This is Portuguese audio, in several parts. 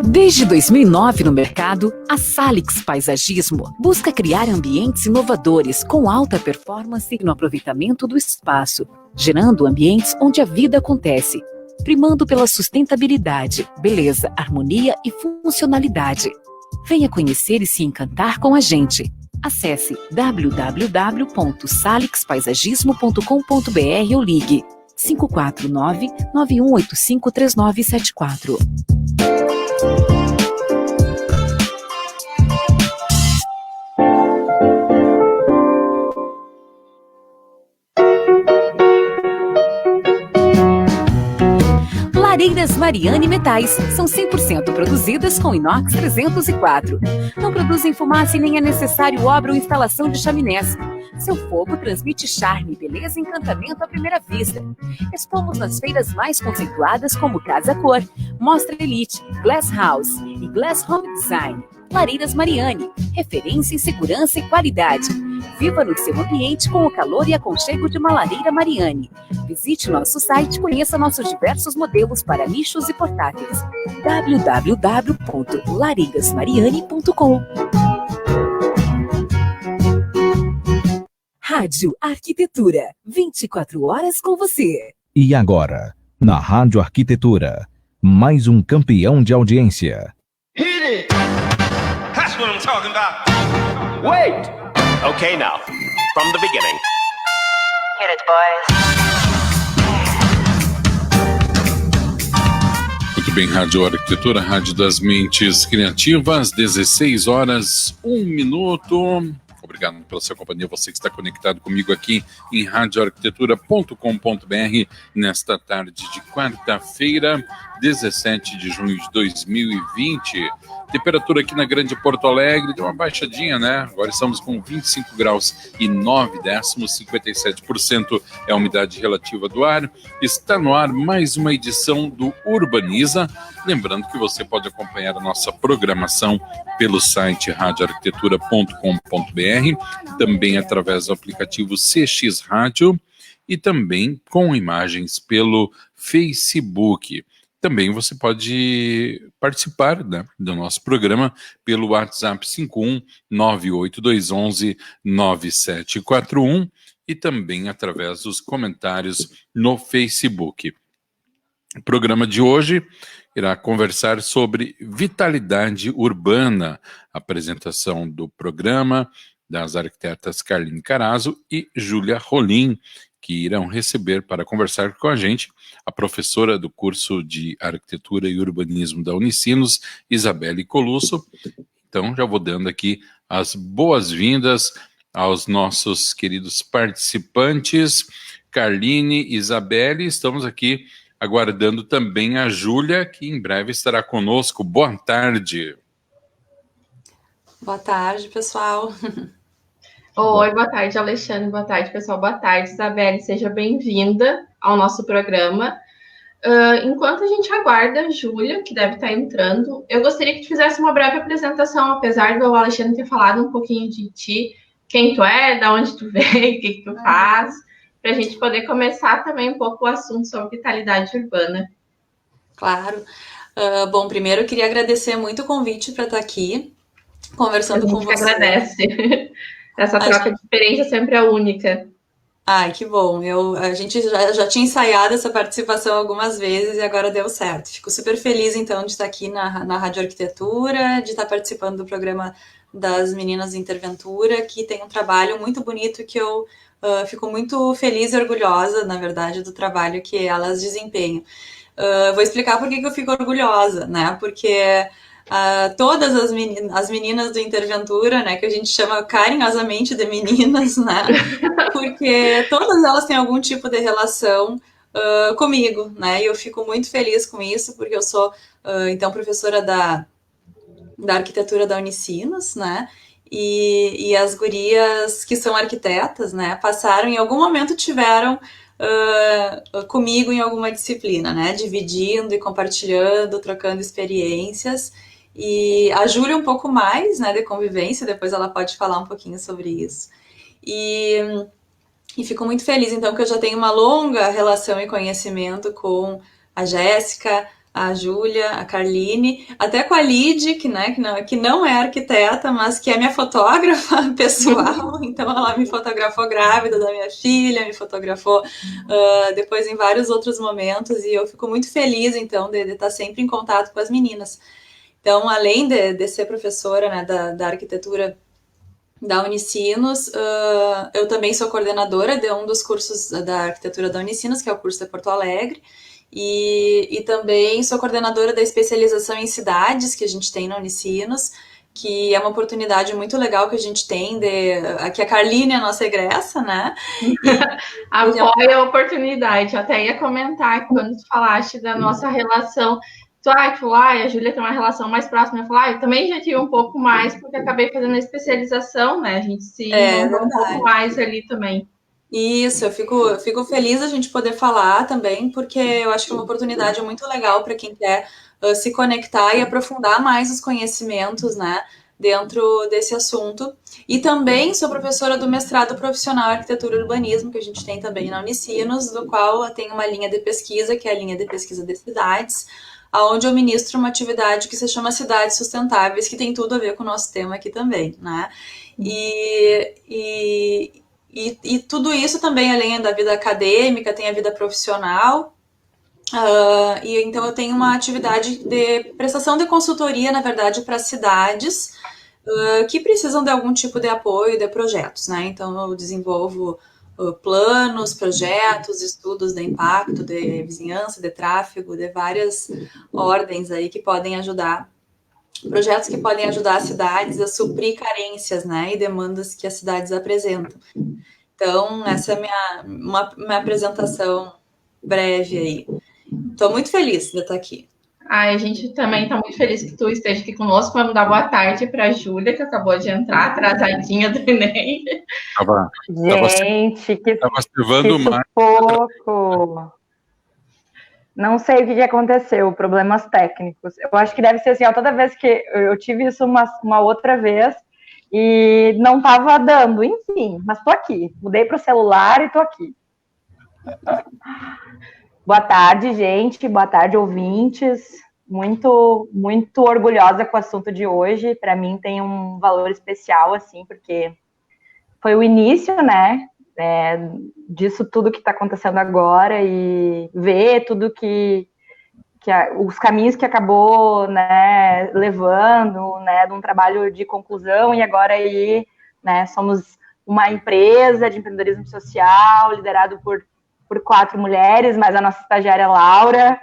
Desde 2009 no mercado, a Salix Paisagismo busca criar ambientes inovadores com alta performance no aproveitamento do espaço, gerando ambientes onde a vida acontece, primando pela sustentabilidade, beleza, harmonia e funcionalidade. Venha conhecer e se encantar com a gente. Acesse www.salixpaisagismo.com.br ou ligue 549-9185-3974. Lareiras Mariani Metais são 100% produzidas com inox 304. Não produzem fumaça e nem é necessário obra ou instalação de chaminés. Seu fogo transmite charme, beleza e encantamento à primeira vista. Expomos nas feiras mais conceituadas como Casa Cor, Mostra Elite, Glass House e Glass Home Design. Lareiras Mariani, referência em segurança e qualidade. Viva no seu ambiente com o calor e aconchego de uma lareira Mariani. Visite nosso site e conheça nossos diversos modelos para nichos e portáteis. www.lareirasmariani.com. Rádio Arquitetura, 24 horas com você. E agora, na Rádio Arquitetura, mais um campeão de audiência. Hit it! That's what I'm talking about. Wait! Okay, now, from the beginning. Hit it, boys. Muito bem, Rádio Arquitetura, Rádio das Mentes Criativas, 16 horas, 1 minuto. Obrigado pela sua companhia, você que está conectado comigo aqui em radioarquitetura.com.br nesta tarde de quarta-feira, 17 de junho de 2020. Temperatura aqui na Grande Porto Alegre deu uma baixadinha, né? Agora estamos com 25 graus e 9 décimos, 57% é a umidade relativa do ar. Está no ar mais uma edição do Urbaniza. Lembrando que você pode acompanhar a nossa programação pelo site radioarquitetura.com.br, também através do aplicativo CX Rádio e também com imagens pelo Facebook. Também você pode participar, né, do nosso programa pelo WhatsApp 51-9821-9741 e também através dos comentários no Facebook. O programa de hoje irá conversar sobre vitalidade urbana, apresentação do programa das arquitetas Carline Carazo e Júlia Rolim, que irão receber para conversar com a gente a professora do curso de Arquitetura e Urbanismo da Unicinos, Isabelle Colusso. Então, já vou dando aqui as boas-vindas aos nossos queridos participantes, Carline e Isabelle. Estamos aqui aguardando também a Júlia, que em breve estará conosco. Boa tarde. Boa tarde, pessoal. Oi, boa tarde, Alexandre. Boa tarde, pessoal. Boa tarde, Isabelle. Seja bem-vinda ao nosso programa. Enquanto a gente aguarda a Júlia, que deve estar entrando, eu gostaria que tu fizesse uma breve apresentação, apesar do Alexandre ter falado um pouquinho de ti, quem tu é, de onde tu veio, o que tu faz, para a gente poder começar também um pouco o assunto sobre vitalidade urbana. Claro. Bom, primeiro eu queria agradecer muito o convite para estar aqui, conversando com você. A gente agradece. Essa troca de experiência sempre é única. Ai, que bom. A gente já tinha ensaiado essa participação algumas vezes e agora deu certo. Fico super feliz, então, de estar aqui na Rádio Arquitetura, de estar participando do programa das Meninas Interventura, que tem um trabalho muito bonito que eu fico muito feliz e orgulhosa, na verdade, do trabalho que elas desempenham. Vou explicar por que eu fico orgulhosa, né? Porque todas as meninas do Interventura, né, que a gente chama carinhosamente de meninas, né, porque todas elas têm algum tipo de relação comigo, né, e eu fico muito feliz com isso, porque eu sou, então, professora da arquitetura da Unicinos, né, e as gurias que são arquitetas, né, passaram, em algum momento tiveram comigo em alguma disciplina, né, dividindo e compartilhando, trocando experiências. E a Júlia um pouco mais, né, de convivência, depois ela pode falar um pouquinho sobre isso. E fico muito feliz, então, que eu já tenho uma longa relação e conhecimento com a Jéssica, a Júlia, a Carline, até com a Lid, que não é arquiteta, mas que é minha fotógrafa pessoal, então ela me fotografou grávida da minha filha, me fotografou depois em vários outros momentos, e eu fico muito feliz, então, de estar sempre em contato com as meninas. Então, além de ser professora, né, da arquitetura da Unicinos, eu também sou coordenadora de um dos cursos da arquitetura da Unicinos, que é o curso de Porto Alegre, e também sou coordenadora da especialização em cidades que a gente tem na Unicinos, que é uma oportunidade muito legal que a gente tem aqui a Carline é a nossa egressa, né? Apoia a oportunidade. Eu até ia comentar quando tu falaste da nossa relação. A Júlia tem uma relação mais próxima. Eu falei, eu também já tive um pouco mais, porque acabei fazendo a especialização, né? A gente se envolveu um pouco mais ali também. Isso, eu fico feliz a gente poder falar também, porque eu acho que é uma oportunidade muito legal para quem quer se conectar e aprofundar mais os conhecimentos, né, dentro desse assunto. E também sou professora do mestrado profissional em arquitetura e urbanismo, que a gente tem também na Unicinos, do qual eu tenho uma linha de pesquisa, que é a linha de pesquisa de cidades, onde eu ministro uma atividade que se chama Cidades Sustentáveis, que tem tudo a ver com o nosso tema aqui também, né? E tudo isso também, além da vida acadêmica, tem a vida profissional. E então eu tenho uma atividade de prestação de consultoria, na verdade, para cidades que precisam de algum tipo de apoio de projetos, né? Então eu desenvolvo planos, projetos, estudos de impacto, de vizinhança, de tráfego, de várias ordens aí que podem ajudar, projetos que podem ajudar as cidades a suprir carências, né, e demandas que as cidades apresentam. Então, essa é minha apresentação breve aí. Estou muito feliz de estar aqui. A gente também está muito feliz que tu esteja aqui conosco. Vamos dar boa tarde para a Júlia, que acabou de entrar, atrasadinha do Enem. Gente, que sufoco. Não sei o que aconteceu, problemas técnicos. Eu acho que deve ser assim, toda vez que eu tive isso uma outra vez e não estava dando, enfim, mas estou aqui. Mudei para o celular e estou aqui. Boa tarde, gente. Boa tarde, ouvintes. Muito, muito orgulhosa com o assunto de hoje. Para mim tem um valor especial, assim, porque foi o início, né, disso tudo que está acontecendo agora e ver tudo os caminhos que acabou, né, levando, né, de um trabalho de conclusão, e agora aí, né, somos uma empresa de empreendedorismo social liderado por 4 mulheres, mais a nossa estagiária Laura.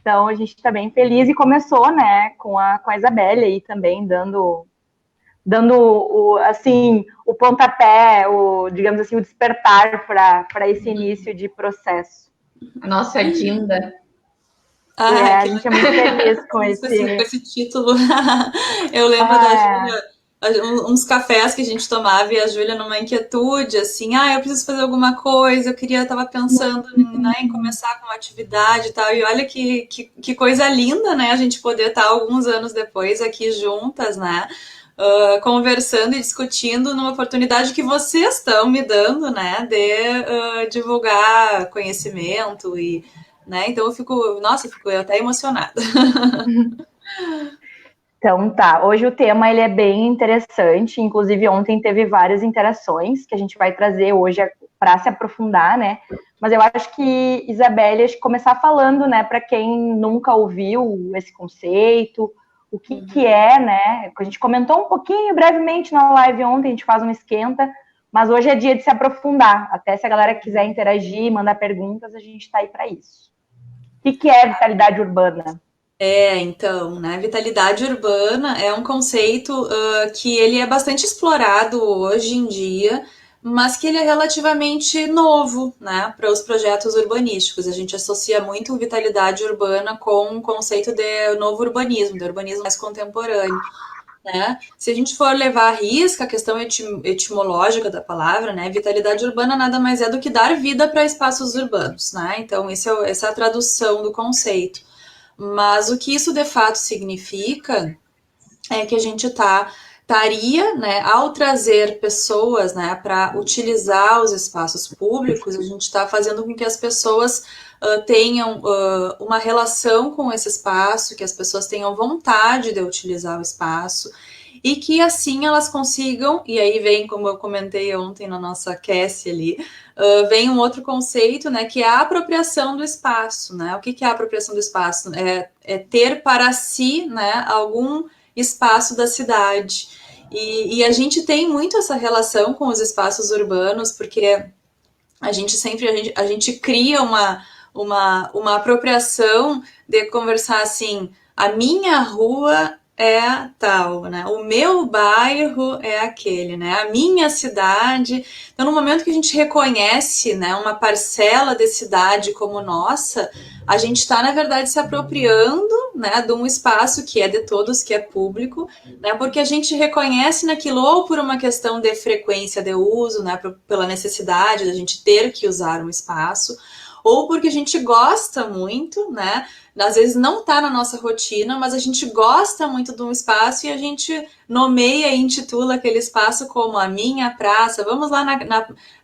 Então a gente está bem feliz e começou, né, com a Isabelle aí também dando o pontapé, digamos assim, o despertar para esse início de processo. A nossa Dinda. A gente é muito feliz com esse título. Eu lembro da Júlia, uns cafés que a gente tomava e a Júlia numa inquietude, assim, eu preciso fazer alguma coisa, eu estava pensando em começar com uma atividade e tal, e olha que coisa linda, né, a gente poder estar alguns anos depois aqui juntas, né, conversando e discutindo numa oportunidade que vocês estão me dando, né, de divulgar conhecimento e, né, então eu fico até emocionada. Então tá, hoje o tema ele é bem interessante, inclusive ontem teve várias interações que a gente vai trazer hoje para se aprofundar, né, mas eu acho que, Isabelle, acho que começar falando, né, para quem nunca ouviu esse conceito, o que é, né? A gente comentou um pouquinho brevemente na live ontem, a gente faz um esquenta, mas hoje é dia de se aprofundar. Até se a galera quiser interagir, mandar perguntas, a gente está aí para isso. O que é vitalidade urbana? Então, né, vitalidade urbana é um conceito que ele é bastante explorado hoje em dia, mas que ele é relativamente novo, né, para os projetos urbanísticos. A gente associa muito vitalidade urbana com o conceito de novo urbanismo, de urbanismo mais contemporâneo, né? Se a gente for levar à risca a questão etimológica da palavra, né, vitalidade urbana nada mais é do que dar vida para espaços urbanos, né? Então, essa é a tradução do conceito. Mas o que isso de fato significa é que a gente está estaria, né, ao trazer pessoas, né, para utilizar os espaços públicos, a gente está fazendo com que as pessoas tenham uma relação com esse espaço, que as pessoas tenham vontade de utilizar o espaço, e que assim elas consigam, e aí vem, como eu comentei ontem na nossa cast ali, vem um outro conceito, né, que é a apropriação do espaço, né? O que é a apropriação do espaço? É ter para si, né, algum espaço da cidade. E a gente tem muito essa relação com os espaços urbanos, porque a gente cria uma apropriação de conversar assim, a minha rua é tal, né? O meu bairro é aquele, né? A minha cidade. Então, no momento que a gente reconhece, né, uma parcela de cidade como nossa, a gente está, na verdade, se apropriando, né, de um espaço que é de todos, que é público, né? Porque a gente reconhece naquilo ou por uma questão de frequência de uso, né, pela necessidade da gente ter que usar um espaço, ou porque a gente gosta muito, né? Às vezes não está na nossa rotina, mas a gente gosta muito de um espaço e a gente nomeia e intitula aquele espaço como a minha praça. Vamos lá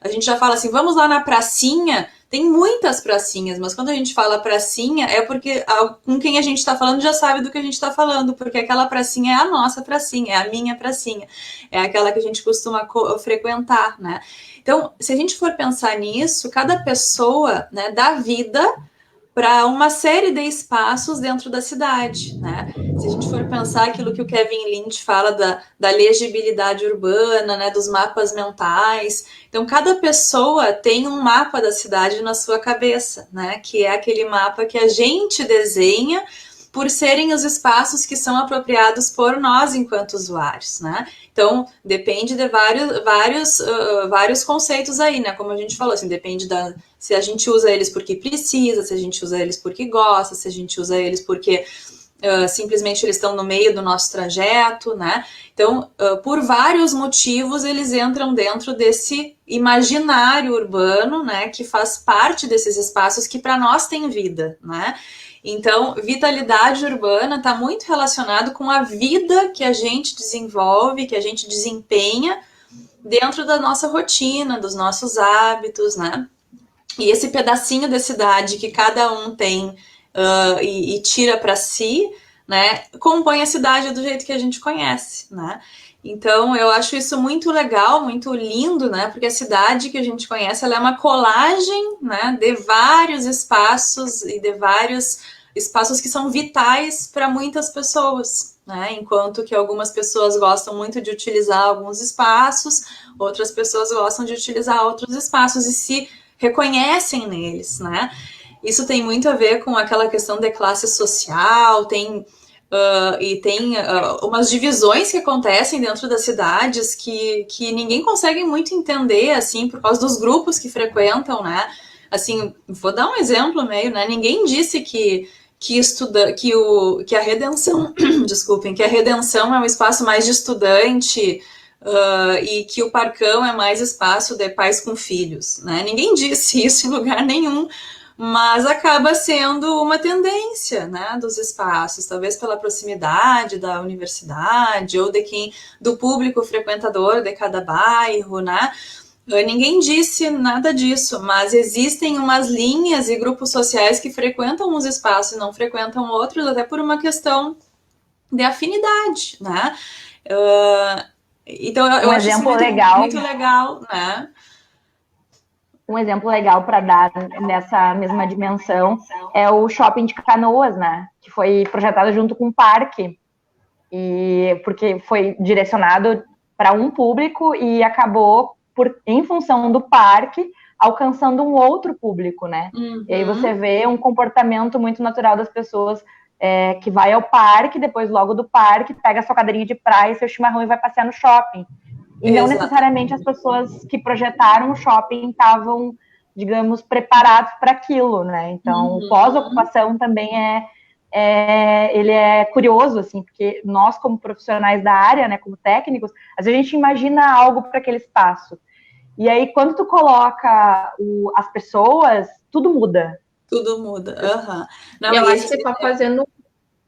a gente já fala assim, vamos lá na pracinha. Tem muitas pracinhas, mas quando a gente fala pracinha, é porque com quem a gente está falando já sabe do que a gente está falando, porque aquela pracinha é a nossa pracinha, é a minha pracinha, é aquela que a gente costuma frequentar, né? Então, se a gente for pensar nisso, cada pessoa, né, dá vida para uma série de espaços dentro da cidade, né? Se a gente for pensar aquilo que o Kevin Lynch fala da legibilidade urbana, né, dos mapas mentais, então cada pessoa tem um mapa da cidade na sua cabeça, né, que é aquele mapa que a gente desenha por serem os espaços que são apropriados por nós enquanto usuários, né? Então, depende de vários conceitos aí, né? Como a gente falou, assim, depende se a gente usa eles porque precisa, se a gente usa eles porque gosta, se a gente usa eles porque simplesmente eles estão no meio do nosso trajeto, né? Então, por vários motivos, eles entram dentro desse imaginário urbano, né? Que faz parte desses espaços que para nós tem vida, né? Então, vitalidade urbana está muito relacionado com a vida que a gente desenvolve, que a gente desempenha dentro da nossa rotina, dos nossos hábitos, né? E esse pedacinho da cidade que cada um tem e tira para si, né, compõe a cidade do jeito que a gente conhece, né? Então, eu acho isso muito legal, muito lindo, né? Porque a cidade que a gente conhece, ela é uma colagem, né, de vários espaços e de vários espaços que são vitais para muitas pessoas, né? Enquanto que algumas pessoas gostam muito de utilizar alguns espaços, outras pessoas gostam de utilizar outros espaços e se reconhecem neles, né? Isso tem muito a ver com aquela questão de classe social, tem umas divisões que acontecem dentro das cidades que ninguém consegue muito entender, assim, por causa dos grupos que frequentam, né? Assim, vou dar um exemplo meio, né? Ninguém disse que a Redenção, desculpem, que a Redenção é um espaço mais de estudante e que o Parcão é mais espaço de pais com filhos, né? Ninguém disse isso em lugar nenhum, mas acaba sendo uma tendência, né, dos espaços, talvez pela proximidade da universidade ou do público frequentador de cada bairro, né? Ninguém disse nada disso, mas existem umas linhas e grupos sociais que frequentam uns espaços e não frequentam outros, até por uma questão de afinidade, né? Então, eu acho isso muito legal, né? Um exemplo legal para dar nessa mesma dimensão é o Shopping de Canoas, né? Que foi projetado junto com o parque, porque foi direcionado para um público e acabou, em função do parque, alcançando um outro público, né? Uhum. E aí você vê um comportamento muito natural das pessoas que vai ao parque, depois logo do parque, pega sua cadeirinha de praia, seu chimarrão e vai passear no shopping. E não necessariamente as pessoas que projetaram o shopping estavam, digamos, preparados para aquilo, né? Então, o pós-ocupação também ele é curioso, assim, porque nós, como profissionais da área, né, como técnicos, às vezes a gente imagina algo para aquele espaço. E aí, quando tu coloca as pessoas, tudo muda. Tudo muda, aham. Não, eu acho que você está fazendo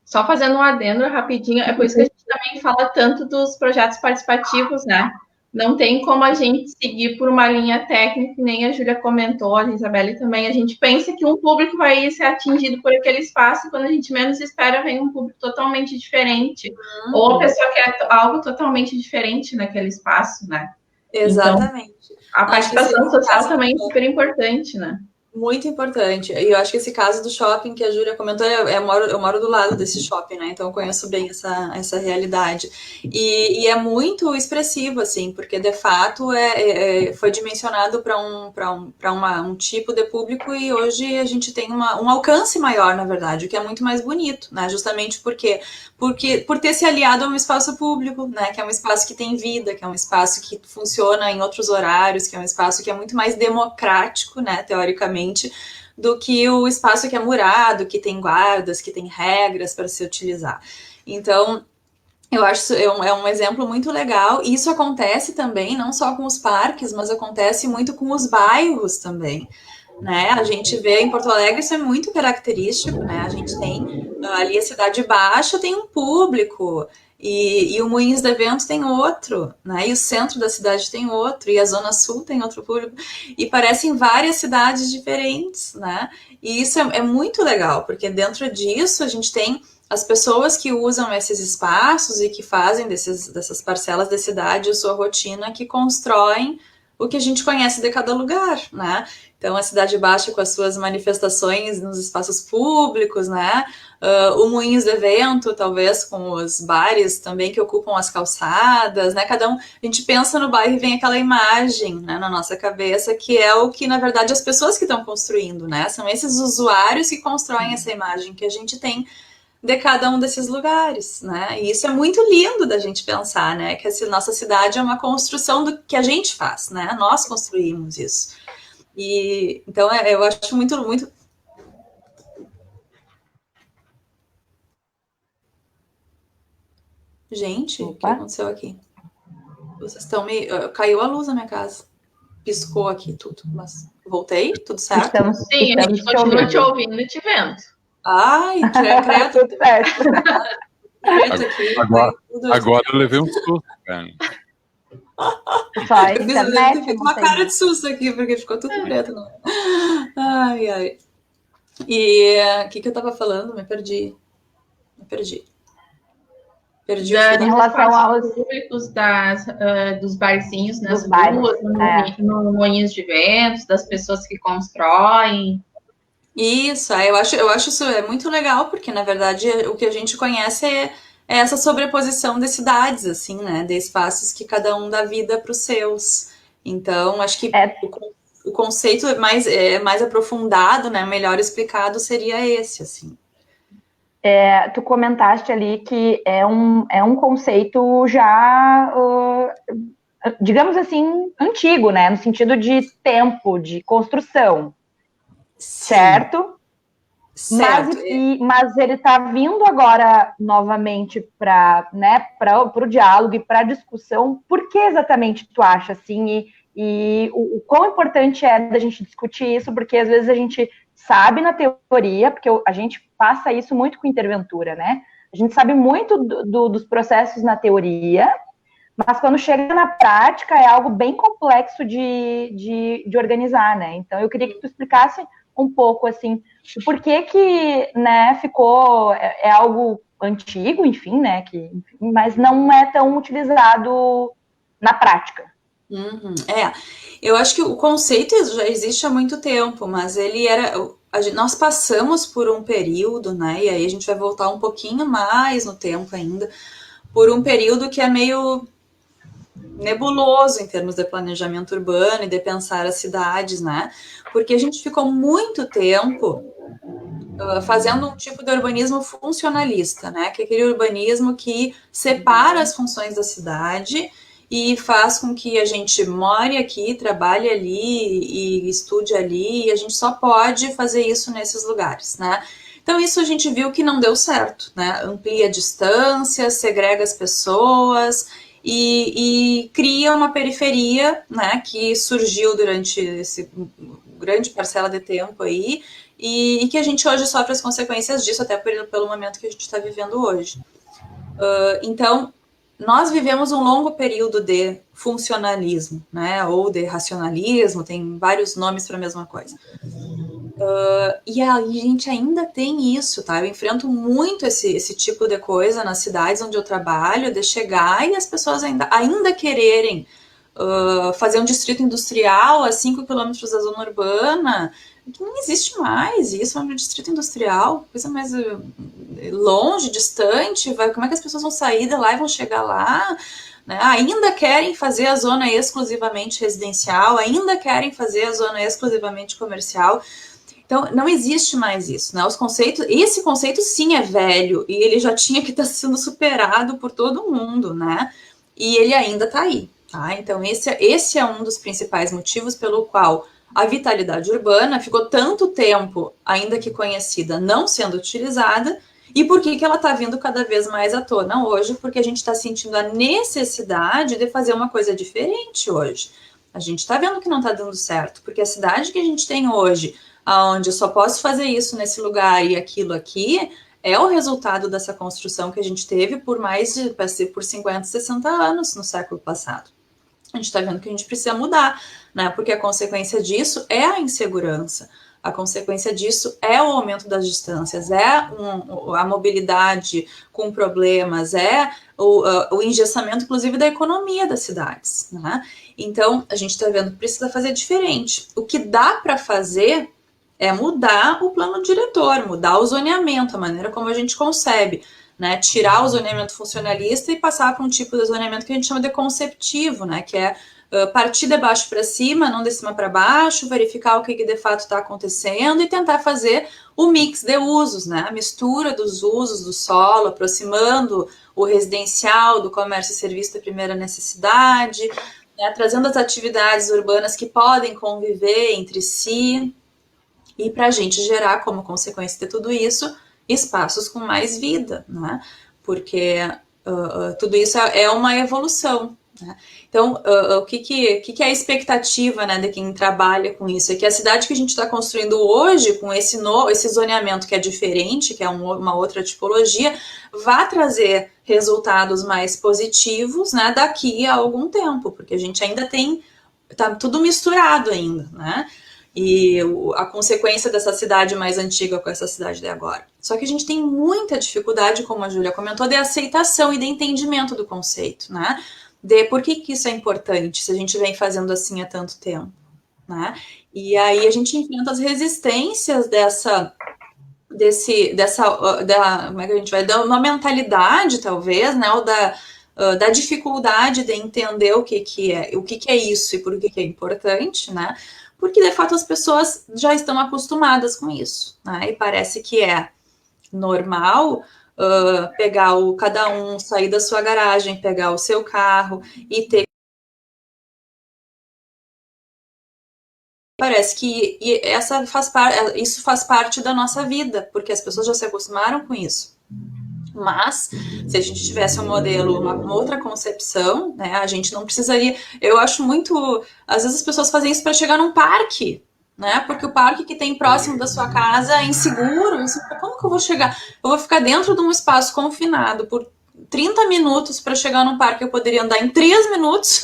Só fazendo um adendo rapidinho, é por isso que a gente também fala tanto dos projetos participativos, né? Não tem como a gente seguir por uma linha técnica, nem a Júlia comentou, a Isabelle também. A gente pensa que um público vai ser atingido por aquele espaço, e quando a gente menos espera, vem um público totalmente diferente. Ou a pessoa quer algo totalmente diferente naquele espaço, né? Exatamente. Então, a participação social também é super importante, né? Muito importante. E eu acho que esse caso do shopping que a Júlia comentou, eu moro do lado desse shopping, né? Então eu conheço bem essa realidade. E é muito expressivo, assim, porque de fato foi dimensionado para um tipo de público e hoje a gente tem um alcance maior, na verdade, o que é muito mais bonito, né? Justamente por ter se aliado a um espaço público, né? Que é um espaço que tem vida, que é um espaço que funciona em outros horários, que é um espaço que é muito mais democrático, né? Teoricamente, do que o espaço que é murado, que tem guardas, que tem regras para se utilizar. Então, eu acho é um exemplo muito legal. E isso acontece também, não só com os parques, mas acontece muito com os bairros também. Né? A gente vê em Porto Alegre, isso é muito característico, né? A gente tem ali a Cidade Baixa, tem um público, e o Moinhos de Vento tem outro, né? E o centro da cidade tem outro, e a Zona Sul tem outro público, e parecem várias cidades diferentes, né? E isso é muito legal, porque dentro disso a gente tem as pessoas que usam esses espaços e que fazem dessas parcelas da cidade a sua rotina, que constroem o que a gente conhece de cada lugar, né? Então, a Cidade Baixa com as suas manifestações nos espaços públicos, né? O Moinhos de Vento, talvez, com os bares também que ocupam as calçadas, né? A gente pensa no bairro e vem aquela imagem, né, na nossa cabeça, que é o que, na verdade, as pessoas que estão construindo, né? São esses usuários que constroem essa imagem que a gente tem de cada um desses lugares, né? E isso é muito lindo da gente pensar, né? Que a nossa cidade é uma construção do que a gente faz, né? Nós construímos isso. E então eu acho muito, muito. Gente, o que aconteceu aqui? Vocês estão meio. Caiu a luz na minha casa. Piscou aqui tudo, mas voltei, tudo certo? Sim, a gente continua te ouvindo e te vendo. Ai, credo. Tudo certo. Agora eu levei um susto, cara. Eu fiz uma cara de susto aqui, porque ficou tudo preto. Não. Ai, ai. E o que eu tava falando? Me perdi. Em relação aos públicos dos barzinhos, né? Dos ruas, no Moinhos de Ventos, das pessoas que constroem. Isso, eu acho isso muito legal, porque na verdade o que a gente conhece é essa sobreposição de cidades, assim, né? De espaços que cada um dá vida para os seus. Então, acho que o conceito mais aprofundado, né? Melhor explicado seria esse, assim. Tu comentaste ali que é um conceito já, digamos assim, antigo, né? No sentido de tempo, de construção. Certo? Mas ele está vindo agora novamente para o diálogo e para a discussão. Por que exatamente tu acha assim? E o quão importante é da gente discutir isso? Porque às vezes a gente sabe na teoria, porque a gente passa isso muito com interventura, né? A gente sabe muito dos processos na teoria, mas quando chega na prática é algo bem complexo de organizar, né? Então eu queria que tu explicasse um pouco, assim, o porquê que, né, ficou, é algo antigo, enfim, né, mas não é tão utilizado na prática. Eu acho que o conceito já existe há muito tempo, mas nós passamos por um período, né, e aí a gente vai voltar um pouquinho mais no tempo ainda, por um período que é meio nebuloso em termos de planejamento urbano e de pensar as cidades, né? Porque a gente ficou muito tempo fazendo um tipo de urbanismo funcionalista, né? Que é aquele urbanismo que separa as funções da cidade e faz com que a gente more aqui, trabalhe ali e estude ali, e a gente só pode fazer isso nesses lugares, né? Então isso a gente viu que não deu certo, né? Amplia a distância, segrega as pessoas e cria uma periferia, né, que surgiu durante esse grande parcela de tempo aí e que a gente hoje sofre as consequências disso, até pelo momento que a gente está vivendo hoje. Então, nós vivemos um longo período de funcionalismo, né, ou de racionalismo, tem vários nomes para a mesma coisa. E a gente ainda tem isso, tá? Eu enfrento muito esse tipo de coisa nas cidades onde eu trabalho, de chegar e as pessoas ainda quererem fazer um distrito industrial a 5 quilômetros da zona urbana, que não existe mais isso, é um distrito industrial, coisa mais longe, distante, como é que as pessoas vão sair de lá e vão chegar lá? Né? Ainda querem fazer a zona exclusivamente residencial, ainda querem fazer a zona exclusivamente comercial. Então, não existe mais isso, né? Esse conceito sim é velho, e ele já tinha que estar sendo superado por todo mundo, né? E ele ainda está aí, tá? Então, esse é um dos principais motivos pelo qual a vitalidade urbana ficou tanto tempo, ainda que conhecida, não sendo utilizada, e por que ela está vindo cada vez mais à tona hoje? Porque a gente está sentindo a necessidade de fazer uma coisa diferente hoje. A gente está vendo que não está dando certo, porque a cidade que a gente tem hoje, onde eu só posso fazer isso nesse lugar e aquilo aqui, é o resultado dessa construção que a gente teve por 50, 60 anos no século passado. A gente está vendo que a gente precisa mudar, né? Porque a consequência disso é a insegurança. A consequência disso é o aumento das distâncias, é a mobilidade com problemas, é o engessamento, inclusive, da economia das cidades, né? Então, a gente está vendo que precisa fazer diferente. O que dá para fazer é mudar o plano diretor, mudar o zoneamento, a maneira como a gente concebe, né? Tirar o zoneamento funcionalista e passar para um tipo de zoneamento que a gente chama de conceptivo, né? Que é partir de baixo para cima, não de cima para baixo, verificar o que de fato está acontecendo e tentar fazer o mix de usos, né? A mistura dos usos do solo, aproximando o residencial do comércio e serviço de primeira necessidade, né? Trazendo as atividades urbanas que podem conviver entre si e para a gente gerar, como consequência de tudo isso, espaços com mais vida, né? Porque tudo isso é uma evolução. Né? Então, o que é a expectativa, né, de quem trabalha com isso? É que a cidade que a gente está construindo hoje, com esse zoneamento que é diferente, que é uma outra tipologia, vá trazer resultados mais positivos, né, daqui a algum tempo, porque a gente ainda tá tudo misturado ainda, né? E a consequência dessa cidade mais antiga com essa cidade de agora. Só que a gente tem muita dificuldade, como a Júlia comentou, de aceitação e de entendimento do conceito, né? De por que isso é importante, se a gente vem fazendo assim há tanto tempo, né? E aí a gente enfrenta as resistências como é que a gente vai, uma mentalidade, talvez, né? Ou da dificuldade de entender o que é isso e por que é importante, né? Porque, de fato, as pessoas já estão acostumadas com isso, né? E parece que é normal pegar cada um, sair da sua garagem, pegar o seu carro e ter... Parece que isso faz parte da nossa vida, porque as pessoas já se acostumaram com isso. Mas, se a gente tivesse um modelo, uma outra concepção, né, a gente não precisaria... Eu acho muito... Às vezes as pessoas fazem isso para chegar num parque, né? Porque o parque que tem próximo da sua casa é inseguro. Como que eu vou chegar? Eu vou ficar dentro de um espaço confinado por 30 minutos para chegar num parque que eu poderia andar em 3 minutos,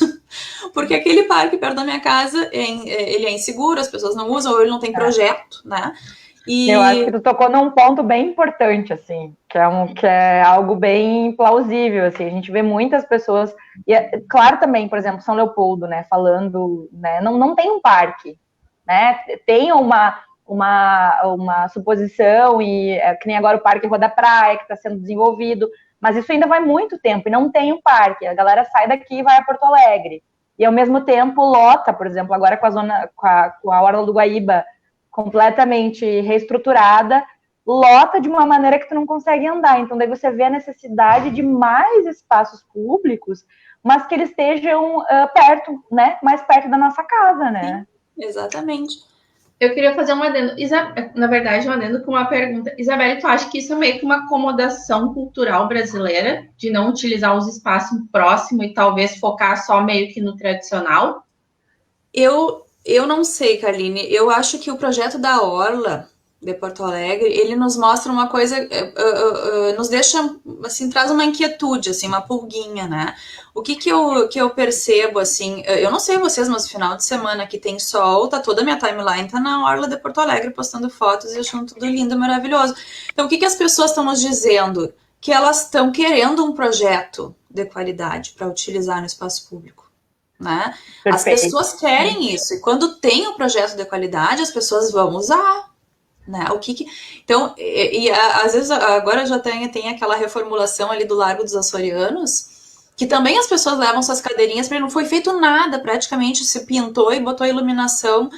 porque aquele parque perto da minha casa, ele é inseguro, as pessoas não usam, ou ele não tem projeto, né? Eu acho que tu tocou num ponto bem importante, assim, que é algo bem plausível, assim, a gente vê muitas pessoas, e claro também, por exemplo, São Leopoldo, né, falando, né, não tem um parque, né, tem uma suposição, e que nem agora o Parque Rua da Praia, que está sendo desenvolvido, mas isso ainda vai muito tempo, e não tem um parque, a galera sai daqui e vai a Porto Alegre, e ao mesmo tempo lota, por exemplo, agora com a Orla do Guaíba, completamente reestruturada, lota de uma maneira que tu não consegue andar. Então, daí você vê a necessidade de mais espaços públicos, mas que eles estejam perto, né? Mais perto da nossa casa, né? Sim, exatamente. Eu queria fazer um adendo, na verdade, um adendo com uma pergunta. Isabelle, tu acha que isso é meio que uma acomodação cultural brasileira, de não utilizar os espaços próximos e talvez focar só meio que no tradicional? Eu não sei, Karline. Eu acho que o projeto da Orla, de Porto Alegre, ele nos mostra uma coisa, nos deixa, assim, traz uma inquietude, assim, uma pulguinha, né? O que eu percebo, assim, eu não sei vocês, mas no final de semana que tem sol, toda a minha timeline tá na orla de Porto Alegre postando fotos e achando tudo lindo e maravilhoso. Então, o que as pessoas estão nos dizendo? Que elas estão querendo um projeto de qualidade para utilizar no espaço público, né? As pessoas querem isso, e quando tem um projeto de qualidade, as pessoas vão usar. Né? Então, às vezes agora já tem aquela reformulação ali do Largo dos Açorianos, que também as pessoas levam suas cadeirinhas, porque não foi feito nada, praticamente se pintou e botou iluminação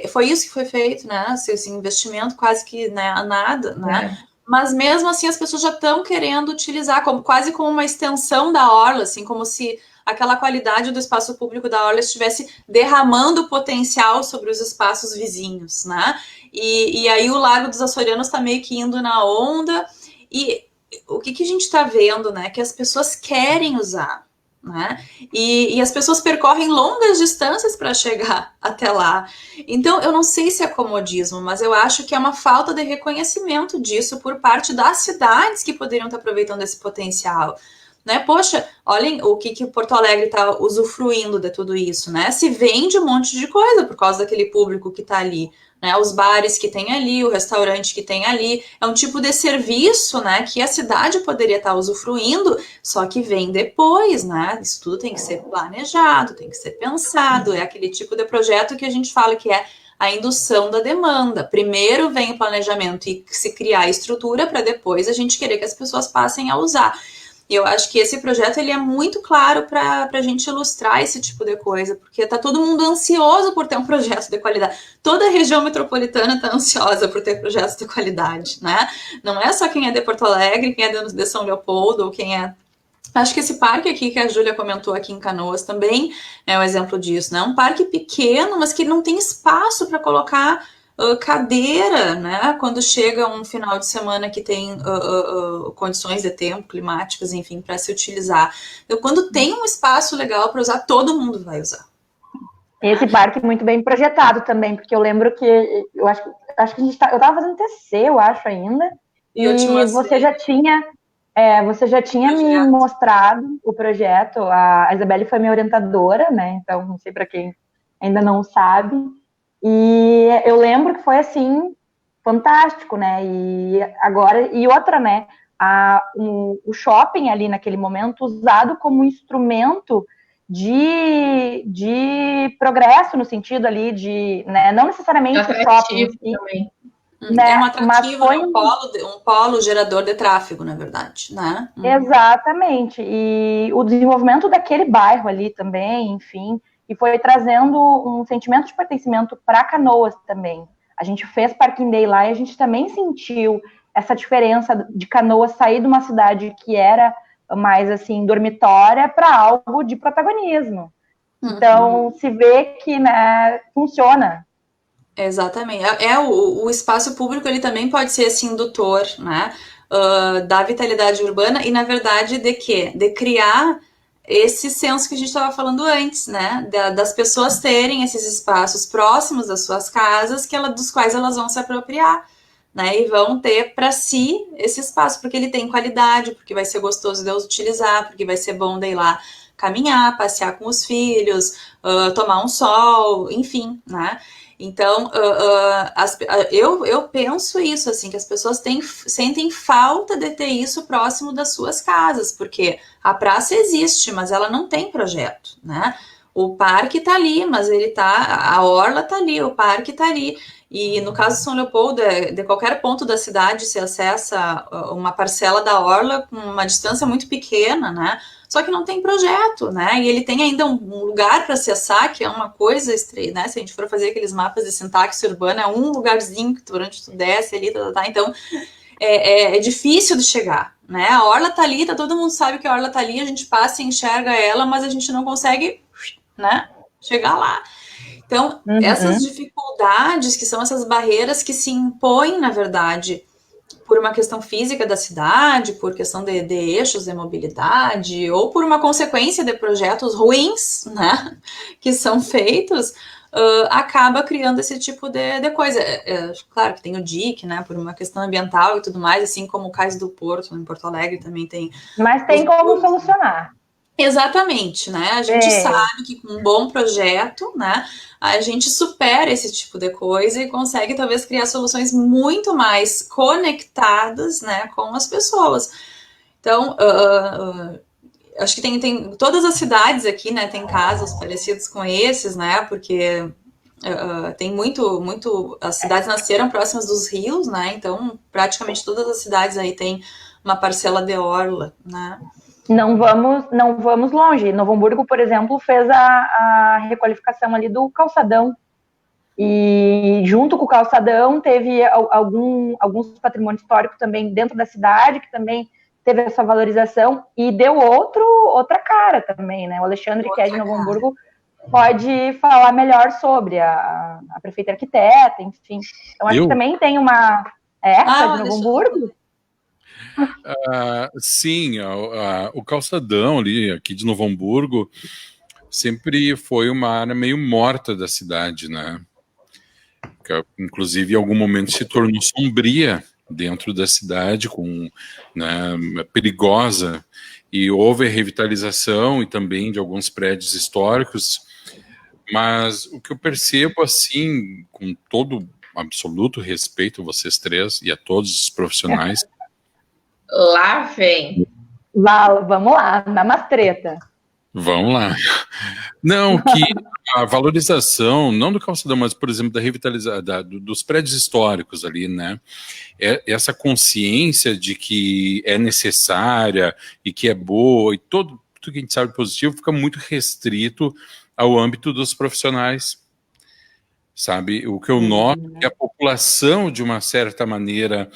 foi isso que foi feito, né? Esse investimento quase que, né, nada, né? Mas mesmo assim as pessoas já estão querendo utilizar quase como uma extensão da orla, assim, como se aquela qualidade do espaço público da orla estivesse derramando potencial sobre os espaços vizinhos, né? E aí o Largo dos Açorianos está meio que indo na onda, e o que a gente está vendo, né? Que as pessoas querem usar, né? E as pessoas percorrem longas distâncias para chegar até lá. Então, eu não sei se é comodismo, mas eu acho que é uma falta de reconhecimento disso por parte das cidades que poderiam estar aproveitando esse potencial. Né? Poxa, olhem o que Porto Alegre está usufruindo de tudo isso, né? Se vende um monte de coisa por causa daquele público que está ali, né? Os bares que tem ali, o restaurante que tem ali, é um tipo de serviço, né? Que a cidade poderia estar usufruindo, só que vem depois, né? Isso tudo tem que ser planejado, tem que ser pensado, é aquele tipo de projeto que a gente fala que é a indução da demanda. Primeiro vem o planejamento e se criar a estrutura para depois a gente querer que as pessoas passem a usar. E eu acho que esse projeto ele é muito claro para a gente ilustrar esse tipo de coisa, porque está todo mundo ansioso por ter um projeto de qualidade. Toda a região metropolitana está ansiosa por ter projetos de qualidade, né? Não é só quem é de Porto Alegre, quem é de São Leopoldo, ou quem é... Acho que esse parque aqui que a Júlia comentou aqui em Canoas também é um exemplo disso, né? Um parque pequeno, mas que não tem espaço para colocar cadeira, né? Quando chega um final de semana que tem condições de tempo, climáticas, enfim, para se utilizar. Então, quando tem um espaço legal para usar, todo mundo vai usar. Esse parque é muito bem projetado também, porque eu lembro que eu acho que a gente eu estava fazendo TC, eu acho ainda, e você já tinha me mostrado o projeto. A Isabelle foi minha orientadora, né? Então, não sei para quem ainda não sabe. E eu lembro que foi, assim, fantástico, né? E outra, né? O shopping ali naquele momento usado como instrumento de progresso, no sentido ali de, né? Não necessariamente o shopping também. Né? É um atrativo, foi um polo gerador de tráfego, na verdade, né? Exatamente. E o desenvolvimento daquele bairro ali também, enfim... E foi trazendo um sentimento de pertencimento para Canoas também. A gente fez Parking Day lá e a gente também sentiu essa diferença de Canoas sair de uma cidade que era mais, assim, dormitória para algo de protagonismo. Então, se vê que, né, funciona. Exatamente. O espaço público, ele também pode ser esse indutor, né, da vitalidade urbana e, na verdade, de quê? De criar esse senso que a gente estava falando antes, né? Das pessoas terem esses espaços próximos das suas casas, dos quais elas vão se apropriar, né? E vão ter para si esse espaço, porque ele tem qualidade, porque vai ser gostoso de utilizar, porque vai ser bom de ir lá caminhar, passear com os filhos, tomar um sol, enfim, né? Então, eu penso isso, assim, que as pessoas sentem falta de ter isso próximo das suas casas, porque a praça existe, mas ela não tem projeto, né? O parque tá ali, mas a orla tá ali, o parque tá ali. E no caso de São Leopoldo, de qualquer ponto da cidade se acessa uma parcela da orla com uma distância muito pequena, né? Só que não tem projeto, né? E ele tem ainda um lugar para acessar, que é uma coisa estranha, né? Se a gente for fazer aqueles mapas de sintaxe urbana, é um lugarzinho que durante tu desce ali, então é difícil de chegar, né? A orla tá ali, todo mundo sabe que a orla tá ali, a gente passa e enxerga ela, mas a gente não consegue, né, chegar lá. Então, essas dificuldades, que são essas barreiras que se impõem, na verdade, por uma questão física da cidade, por questão de eixos de mobilidade, ou por uma consequência de projetos ruins, né, que são feitos, acaba criando esse tipo de coisa. Claro que tem o DIC, né, por uma questão ambiental e tudo mais, assim como o Cais do Porto, em Porto Alegre também tem. Mas tem como solucionar. Exatamente, né? A gente sabe que com um bom projeto, né, a gente supera esse tipo de coisa e consegue talvez criar soluções muito mais conectadas, né, com as pessoas. Então, acho que tem todas as cidades aqui, né, tem casos parecidos com esses, né, porque tem muito, as cidades nasceram próximas dos rios, né, então praticamente todas as cidades aí tem uma parcela de orla, né. Não vamos longe. Novo Hamburgo, por exemplo, fez a requalificação ali do calçadão. E junto com o calçadão teve alguns patrimônios históricos também dentro da cidade, que também teve essa valorização e deu outra cara também, né? O Alexandre, que é de Novo Hamburgo, pode falar melhor sobre a prefeita arquiteta, enfim. Então, acho que também tem uma... de Novo Hamburgo? Sim, o calçadão ali, aqui de Novo Hamburgo, sempre foi uma área meio morta da cidade, né? Que, inclusive, em algum momento se tornou sombria dentro da cidade, né, perigosa, e houve a revitalização e também de alguns prédios históricos, mas o que eu percebo, assim, com todo absoluto respeito a vocês três e a todos os profissionais... Lá vem. Vamos lá, dá uma treta. Vamos lá. Não, que a valorização, não do calçadão, mas, por exemplo, da revitalização, dos prédios históricos ali, né? Essa consciência de que é necessária e que é boa, e tudo que a gente sabe positivo fica muito restrito ao âmbito dos profissionais. Sabe? O que eu noto é que a população, de uma certa maneira...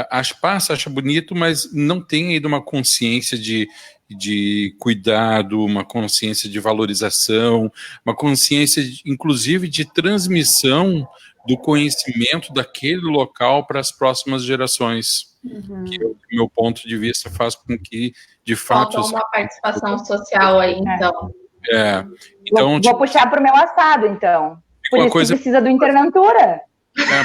acha bonito, mas não tem ainda uma consciência de cuidado, uma consciência de valorização, uma consciência, inclusive, de transmissão do conhecimento daquele local para as próximas gerações. Que, do meu ponto de vista, faz com que, de fato... Falta uma participação social aí, então. Então, vou puxar para o meu assado, então. Por isso que precisa do Interventura.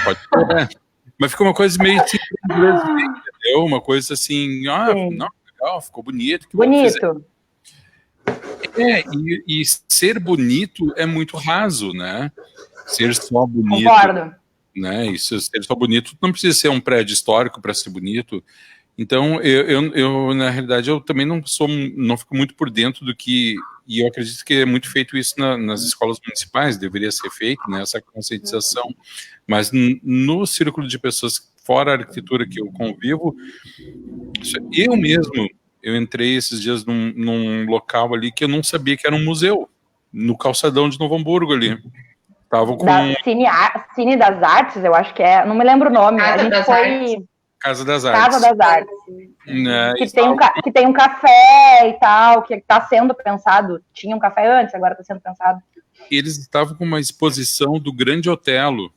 Pode ser, Mas ficou uma coisa meio assim, entendeu? Uma coisa assim, não, legal, ficou bonito. Bonito. E ser bonito é muito raso, né? Ser só bonito. Concordo. Né? Isso, ser só bonito não precisa ser um prédio histórico para ser bonito. Então, eu na realidade, eu também não fico muito por dentro do que... E eu acredito que é muito feito isso nas escolas municipais, deveria ser feito, né, essa conscientização. Mas no círculo de pessoas fora a arquitetura que eu convivo, eu entrei esses dias num local ali que eu não sabia que era um museu, no calçadão de Novo Hamburgo ali. Tava com... Cine das Artes, eu acho que é, não me lembro o nome. A gente foi... Casa das Artes. Casa das Artes. Que tem um café e tal, que está sendo pensado. Tinha um café antes, agora está sendo pensado. Eles estavam com uma exposição do Grande Otelo.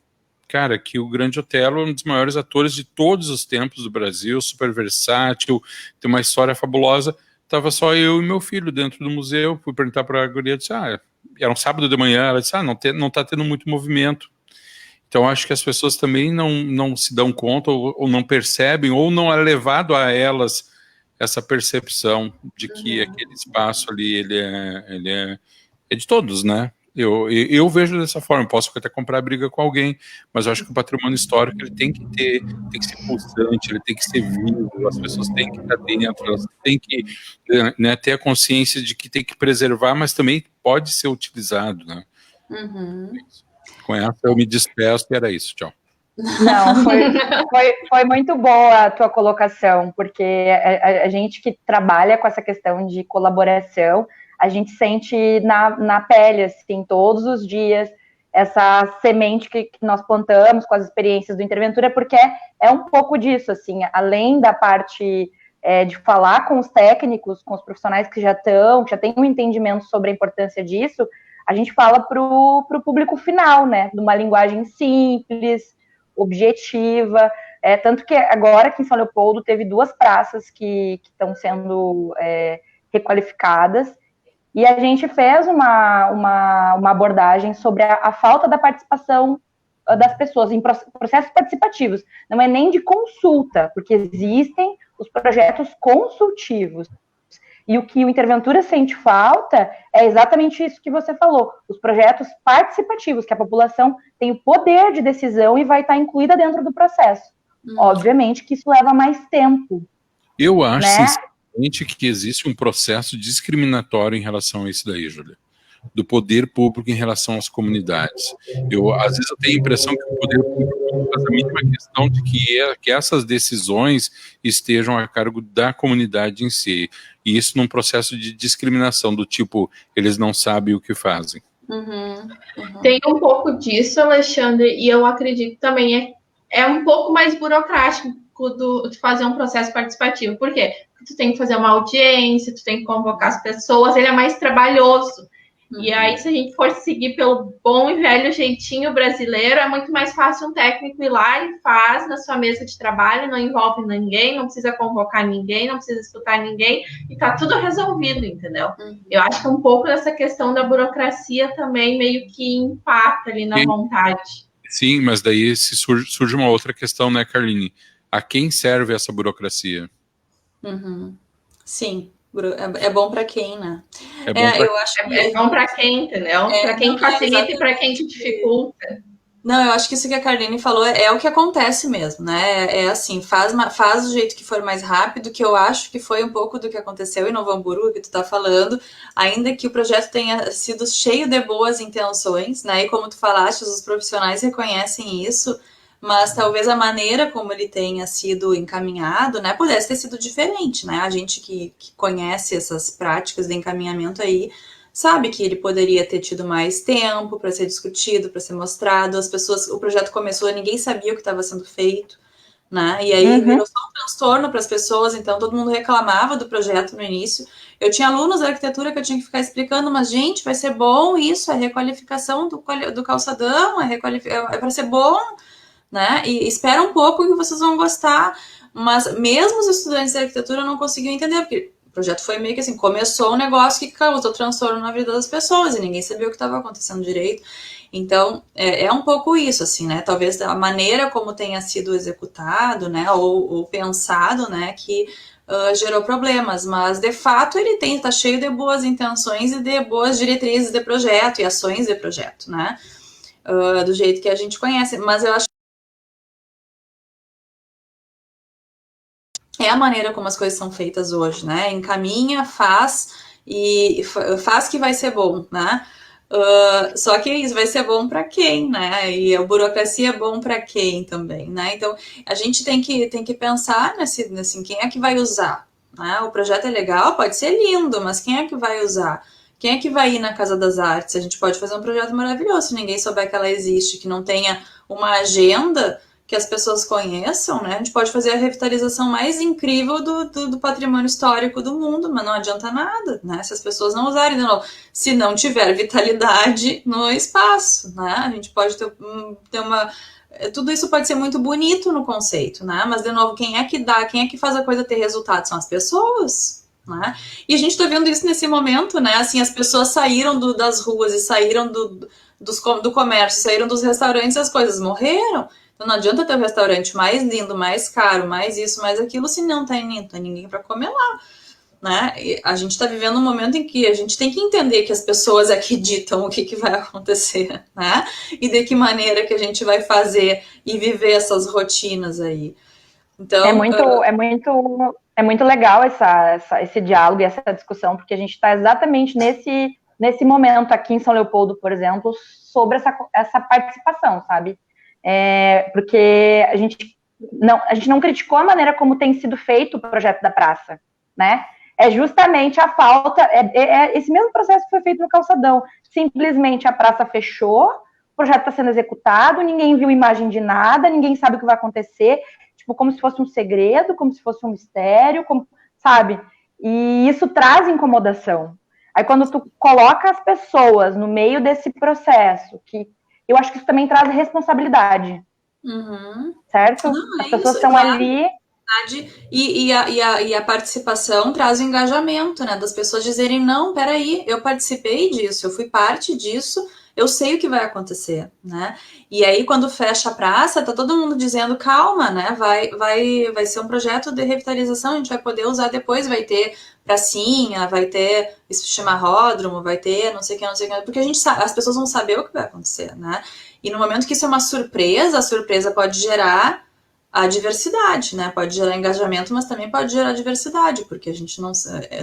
Cara, que o Grande Otelo é um dos maiores atores de todos os tempos do Brasil, super versátil, tem uma história fabulosa. Tava só eu e meu filho dentro do museu. Fui perguntar para a guria, disse, era um sábado de manhã. Ela disse, não tá tendo muito movimento. Então, acho que as pessoas também não se dão conta ou não percebem, ou não é levado a elas essa percepção de que aquele espaço ali, ele é de todos, né? Eu vejo dessa forma, posso até comprar briga com alguém, mas eu acho que o patrimônio histórico ele tem que ser pulsante, ele tem que ser vivo, as pessoas têm que estar dentro, elas têm que, né, ter a consciência de que tem que preservar, mas também pode ser utilizado, né? Com essa eu me despeço e era isso, tchau. Não, foi muito boa a tua colocação, porque a gente que trabalha com essa questão de colaboração, a gente sente na pele, assim, todos os dias, essa semente que nós plantamos com as experiências do Interventura, porque é um pouco disso, assim, além da parte de falar com os técnicos, com os profissionais que já têm um entendimento sobre a importância disso, a gente fala para o público final, né, de uma linguagem simples, objetiva, tanto que agora aqui em São Leopoldo teve 2 praças que estão sendo requalificadas, E a gente fez uma abordagem sobre a falta da participação das pessoas em processos participativos. Não é nem de consulta, porque existem os projetos consultivos. E o que o Interventura sente falta é exatamente isso que você falou, os projetos participativos, que a população tem o poder de decisão e vai estar incluída dentro do processo. Obviamente que isso leva mais tempo. Eu acho, né? sinceramente, que existe um processo discriminatório em relação a isso daí, Júlia, do poder público em relação às comunidades. Às vezes eu tenho a impressão que o poder público faz a mínima questão de que essas decisões estejam a cargo da comunidade em si, e isso num processo de discriminação, do tipo, eles não sabem o que fazem. Tem um pouco disso, Alexandre, e eu acredito também é um pouco mais burocrático de fazer um processo participativo. Por quê? Porque tu tem que fazer uma audiência, tu tem que convocar as pessoas, ele é mais trabalhoso. E aí, se a gente for seguir pelo bom e velho jeitinho brasileiro, é muito mais fácil um técnico ir lá e faz na sua mesa de trabalho, não envolve ninguém, não precisa convocar ninguém, não precisa escutar ninguém, e tá tudo resolvido, entendeu? Eu acho que um pouco dessa questão da burocracia também meio que empata ali na vontade. Sim, mas daí surge uma outra questão, né, Carline? A quem serve essa burocracia? Sim. É bom para quem, né? Eu acho que é bom para quem, entendeu? Para quem facilita e para quem te dificulta. Não, eu acho que isso que a Carline falou é o que acontece mesmo, né? É assim, faz do jeito que for mais rápido, que eu acho que foi um pouco do que aconteceu em Novo Hamburgo, que tu tá falando, ainda que o projeto tenha sido cheio de boas intenções, né? E como tu falaste, os profissionais reconhecem isso, mas talvez a maneira como ele tenha sido encaminhado, né, pudesse ter sido diferente, né? A gente que conhece essas práticas de encaminhamento aí, sabe que ele poderia ter tido mais tempo para ser discutido, para ser mostrado. As pessoas, o projeto começou, ninguém sabia o que estava sendo feito, né? E aí virou só um transtorno para as pessoas, então todo mundo reclamava do projeto no início. Eu tinha alunos da arquitetura que eu tinha que ficar explicando, mas gente, vai ser bom isso, é requalificação do calçadão, é para ser bom, né? E espera um pouco que vocês vão gostar, mas mesmo os estudantes de arquitetura não conseguiam entender, porque o projeto foi meio que assim, começou um negócio que causou transtorno na vida das pessoas e ninguém sabia o que estava acontecendo direito. Então, é um pouco isso, assim, né? Talvez a maneira como tenha sido executado, né, ou pensado, né, que gerou problemas, mas de fato ele tá cheio de boas intenções e de boas diretrizes de projeto e ações de projeto, né? Do jeito que a gente conhece, mas eu acho é a maneira como as coisas são feitas hoje, né? Encaminha, faz que vai ser bom, né? Só que isso vai ser bom para quem, né? E a burocracia é bom para quem também, né? Então a gente tem que pensar nesse quem é que vai usar, né? O projeto é legal, pode ser lindo, mas quem é que vai usar? Quem é que vai ir na Casa das Artes? A gente pode fazer um projeto maravilhoso, se ninguém souber que ela existe, que não tenha uma agenda que as pessoas conheçam, né? A gente pode fazer a revitalização mais incrível do patrimônio histórico do mundo, mas não adianta nada, né? Se as pessoas não usarem de novo, se não tiver vitalidade no espaço, né? A gente pode ter uma... Tudo isso pode ser muito bonito no conceito, né? Mas, de novo, quem é que faz a coisa ter resultado? São as pessoas, né? E a gente está vendo isso nesse momento, né? Assim, as pessoas saíram das ruas e saíram do comércio, saíram dos restaurantes e as coisas morreram. Então não adianta ter um restaurante mais lindo, mais caro, mais isso, mais aquilo, se não tem ninguém para comer lá, né? E a gente está vivendo um momento em que a gente tem que entender que as pessoas acreditam o que vai acontecer, né? E de que maneira que a gente vai fazer e viver essas rotinas aí. Então, é muito legal esse diálogo e essa discussão, porque a gente está exatamente nesse momento aqui em São Leopoldo, por exemplo, sobre essa participação, sabe? Porque a gente não criticou a maneira como tem sido feito o projeto da praça, né? É justamente a falta, esse mesmo processo que foi feito no calçadão. Simplesmente a praça fechou, o projeto está sendo executado, ninguém viu imagem de nada, ninguém sabe o que vai acontecer, tipo, como se fosse um segredo, como se fosse um mistério, sabe? E isso traz incomodação. Aí quando tu coloca as pessoas no meio desse processo, eu acho que isso também traz responsabilidade. Certo? As pessoas estão ali E a participação traz o engajamento, né? Das pessoas dizerem, não, peraí, eu participei disso, eu fui parte disso, eu sei o que vai acontecer, né? E aí, quando fecha a praça, tá todo mundo dizendo, calma, né? Vai ser um projeto de revitalização, a gente vai poder usar depois, vai ter pracinha, vai ter chimarródromo, vai ter não sei o que, porque as pessoas vão saber o que vai acontecer, né? E no momento que isso é uma surpresa, a surpresa pode gerar a diversidade, né? Pode gerar engajamento, mas também pode gerar diversidade, porque a gente não,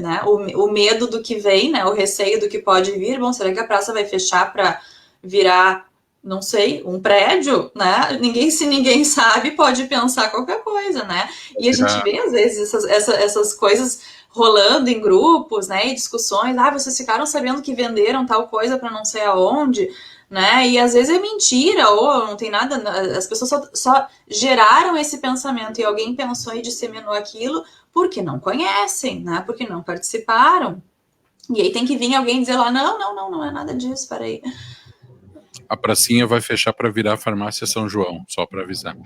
né? O medo do que vem, né? O receio do que pode vir. Bom, será que a praça vai fechar para virar, não sei, um prédio, né? Se ninguém sabe, pode pensar qualquer coisa, né? E a gente vê às vezes essas coisas rolando em grupos, né? E discussões. Vocês ficaram sabendo que venderam tal coisa para não sei aonde. Né? E às vezes é mentira, ou não tem nada, as pessoas só geraram esse pensamento e alguém pensou e disseminou aquilo porque não conhecem, né? Porque não participaram. E aí tem que vir alguém dizer lá, não é nada disso, peraí. A pracinha vai fechar para virar farmácia São João, só para avisar.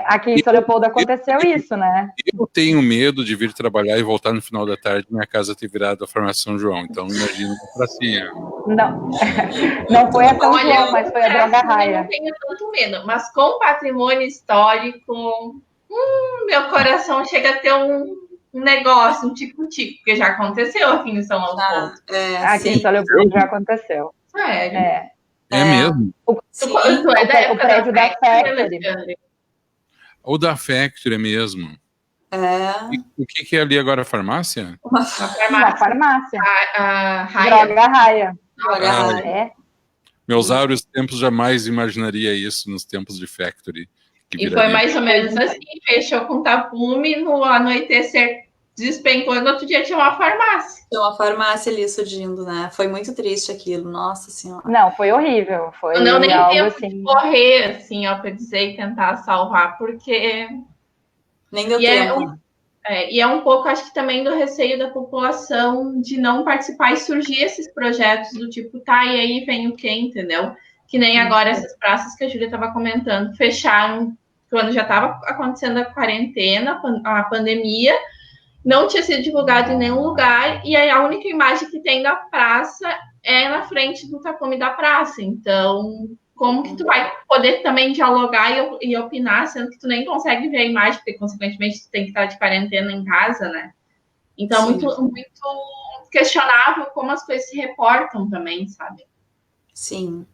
Aqui em São Leopoldo aconteceu isso, né? Eu tenho medo de vir trabalhar e voltar no final da tarde e minha casa ter virado a farmácia São João, então imagino a pracinha. Não foi a São João, mas foi a Droga Raia. Eu não tenho tanto medo, mas com patrimônio histórico, meu coração chega a ter um negócio, um tico-tico, porque já aconteceu aqui em São Leopoldo. Aqui em São Leopoldo já aconteceu. Sério? É mesmo? O prédio da Factory. Ou da Factory mesmo. E o que é ali agora? A farmácia? Uma farmácia. A Raia. Droga Raia. Meus áureos tempos jamais imaginaria isso nos tempos de Factory. E foi mais ou menos assim, fechou com tapume, no anoitecer despencou e no outro dia tinha uma farmácia. Tinha uma farmácia ali surgindo, né? Foi muito triste aquilo, nossa senhora. Não, foi horrível. Foi não nem algo tempo assim. de correr, assim, ó, pra dizer e tentar salvar, porque... Nem deu tempo. E é um pouco, acho que também do receio da população de não participar e surgir esses projetos do tipo, e aí vem o quê, entendeu? Que nem agora essas praças que a Júlia estava comentando, fecharam quando já estava acontecendo a quarentena, a pandemia, não tinha sido divulgado em nenhum lugar, e aí a única imagem que tem da praça é na frente do tapume da praça. Então, como que tu vai poder também dialogar e opinar, sendo que tu nem consegue ver a imagem, porque, consequentemente, tu tem que estar de quarentena em casa, né? Então, muito questionável como as coisas se reportam também, sabe? Sim.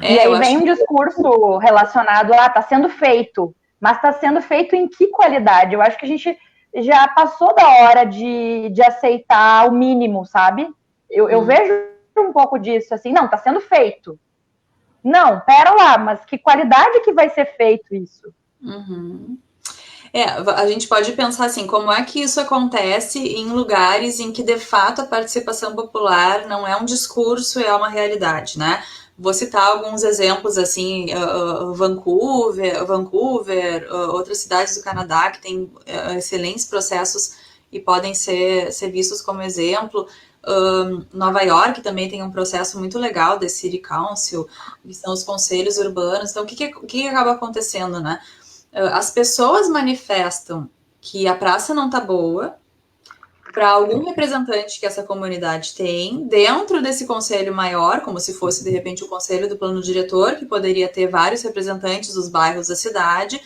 E aí vem um discurso relacionado a tá sendo feito, mas tá sendo feito em que qualidade? Eu acho que a gente já passou da hora de aceitar o mínimo, sabe? Eu vejo um pouco disso, assim, não, tá sendo feito. Não, pera lá, mas que qualidade que vai ser feito isso? A gente pode pensar assim, como é que isso acontece em lugares em que, de fato, a participação popular não é um discurso, é uma realidade, né? Vou citar alguns exemplos, assim, Vancouver, outras cidades do Canadá que têm excelentes processos e podem ser vistos como exemplo. Nova York também tem um processo muito legal da City Council, que são os conselhos urbanos. Então, o que acaba acontecendo, né? As pessoas manifestam que a praça não está boa para algum representante que essa comunidade tem, dentro desse conselho maior, como se fosse, de repente, o conselho do plano diretor, que poderia ter vários representantes dos bairros da cidade.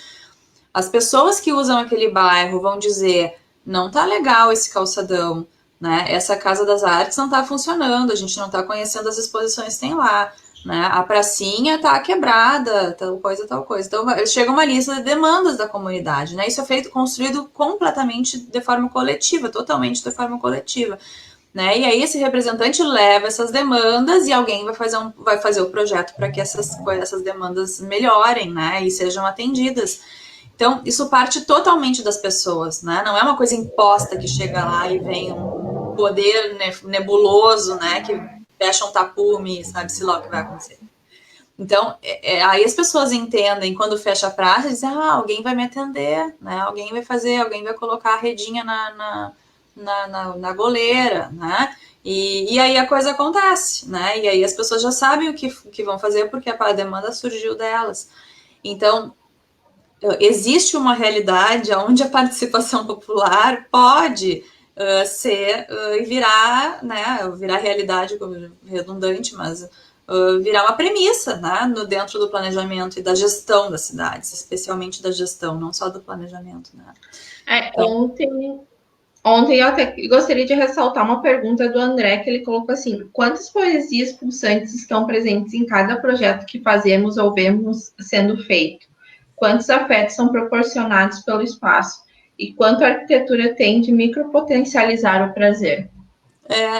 As pessoas que usam aquele bairro vão dizer, não tá legal esse calçadão, né? Essa Casa das Artes não tá funcionando, a gente não tá conhecendo as exposições que tem lá, né? A pracinha tá quebrada, tal coisa. Então, chega uma lista de demandas da comunidade, né? Isso é construído completamente de forma coletiva, totalmente de forma coletiva, né? E aí esse representante leva essas demandas e alguém vai fazer o projeto para que essas demandas melhorem, né? E sejam atendidas. Então, isso parte totalmente das pessoas, né? Não é uma coisa imposta que chega lá e vem um poder nebuloso, né? Que fecha um tapume, sabe-se lá o que vai acontecer. Então, aí as pessoas entendem, quando fecha a praça, dizem, alguém vai me atender, né? Alguém vai colocar a redinha na goleira, né? E aí a coisa acontece, né? E aí as pessoas já sabem o que vão fazer, porque a demanda surgiu delas. Então, existe uma realidade onde a participação popular pode ser e virar, né, virar realidade, redundante, mas virar uma premissa, né, dentro do planejamento e da gestão das cidades, especialmente da gestão, não só do planejamento, né. Então, ontem eu até gostaria de ressaltar uma pergunta do André, que ele colocou assim: quantas poesias pulsantes estão presentes em cada projeto que fazemos ou vemos sendo feito? Quantos afetos são proporcionados pelo espaço? E quanto a arquitetura tem de micropotencializar o prazer?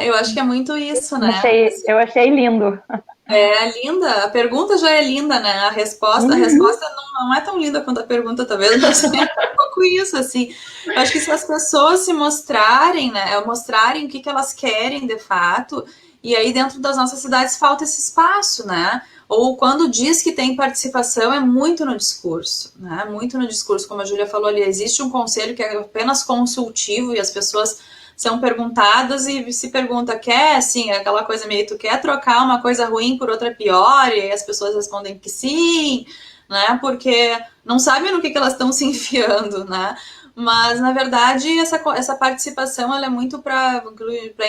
Eu acho que é muito isso, né? Eu achei lindo. É linda, a pergunta já é linda, né? A resposta não é tão linda quanto a pergunta, talvez, mas é um pouco isso, assim. Eu acho que se as pessoas se mostrarem, né? Mostrarem o que elas querem de fato, e aí dentro das nossas cidades falta esse espaço, né? Ou quando diz que tem participação, é muito no discurso, né? Muito no discurso, como a Júlia falou ali, existe um conselho que é apenas consultivo e as pessoas são perguntadas e se pergunta, quer, assim, aquela coisa meio, tu quer trocar uma coisa ruim por outra pior? E aí as pessoas respondem que sim, né, porque não sabem no que elas estão se enfiando, né, mas, na verdade, essa participação, ela é muito para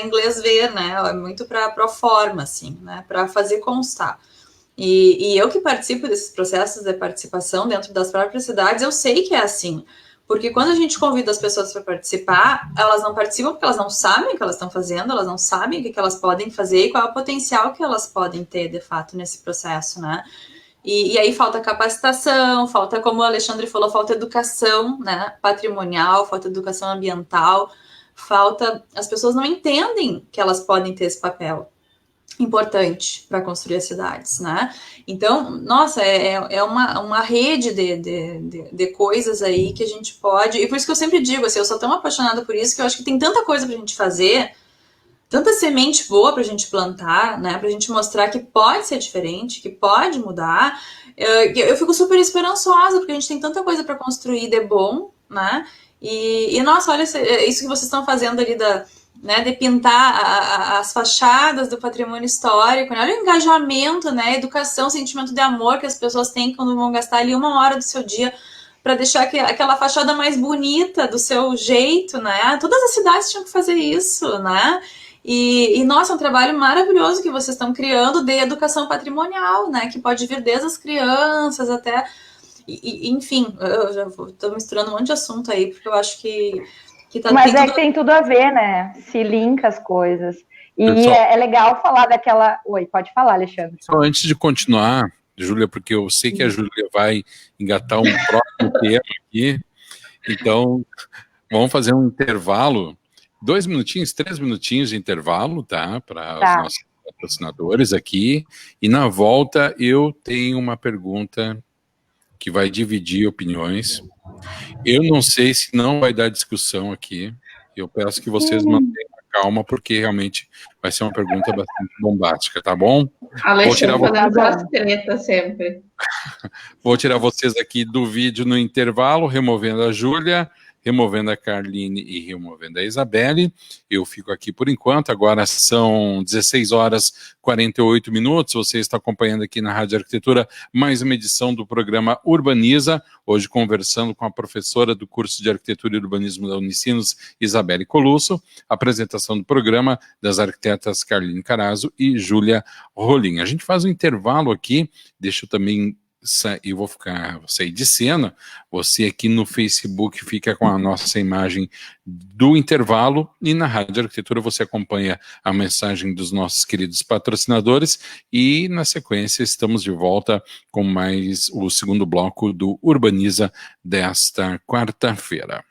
inglês ver, né, ela é muito para pro forma, assim, né, para fazer constar. E eu que participo desses processos de participação dentro das próprias cidades, eu sei que é assim. Porque quando a gente convida as pessoas para participar, elas não participam porque elas não sabem o que elas estão fazendo, elas não sabem o que elas podem fazer e qual é o potencial que elas podem ter, de fato, nesse processo, né? E aí falta capacitação, falta, como o Alexandre falou, falta educação, né, patrimonial, falta educação ambiental, falta... As pessoas não entendem que elas podem ter esse papel importante para construir as cidades, né? Então, nossa, é uma rede de coisas aí que a gente pode... E por isso que eu sempre digo, assim, eu sou tão apaixonada por isso, que eu acho que tem tanta coisa para a gente fazer, tanta semente boa para a gente plantar, né? Para a gente mostrar que pode ser diferente, que pode mudar. Eu fico super esperançosa, porque a gente tem tanta coisa para construir de bom, né? E nossa, olha isso que vocês estão fazendo ali né, de pintar as fachadas do patrimônio histórico, né? Olha o engajamento, né, educação, sentimento de amor que as pessoas têm quando vão gastar ali 1 hora do seu dia para deixar aquela fachada mais bonita do seu jeito, né? Todas as cidades tinham que fazer isso, né? E nossa, é um trabalho maravilhoso que vocês estão criando de educação patrimonial, né? Que pode vir desde as crianças até... enfim, eu já estou misturando um monte de assunto aí, porque eu acho que tá, mas tem tudo... que tem tudo a ver, né? Se linka as coisas. E Pessoal, é legal falar daquela... Oi, pode falar, Alexandre. só antes de continuar, Júlia, porque eu sei que a Júlia vai engatar um próximo tema aqui, então vamos fazer um intervalo, 2 minutinhos, 3 minutinhos de intervalo, tá? Para os nossos patrocinadores aqui, e na volta eu tenho uma pergunta que vai dividir opiniões. Eu não sei se não vai dar discussão aqui. Eu peço que vocês mantenham a calma, porque realmente vai ser uma pergunta bastante bombástica, tá bom? Alexandre fazendo as tretas sempre. Vou tirar vocês aqui do vídeo no intervalo, removendo a Júlia, removendo a Carline e removendo a Isabelle. Eu fico aqui por enquanto, agora são 16h48. Você está acompanhando aqui na Rádio Arquitetura mais uma edição do programa Urbaniza, hoje conversando com a professora do curso de Arquitetura e Urbanismo da Unicinos, Isabelle Colusso, apresentação do programa das arquitetas Carline Carazo e Júlia Rolim. A gente faz um intervalo aqui, deixa eu também... Eu vou sair de cena, você aqui no Facebook fica com a nossa imagem do intervalo e na Rádio Arquitetura você acompanha a mensagem dos nossos queridos patrocinadores e na sequência estamos de volta com mais o segundo bloco do Urbaniza desta quarta-feira.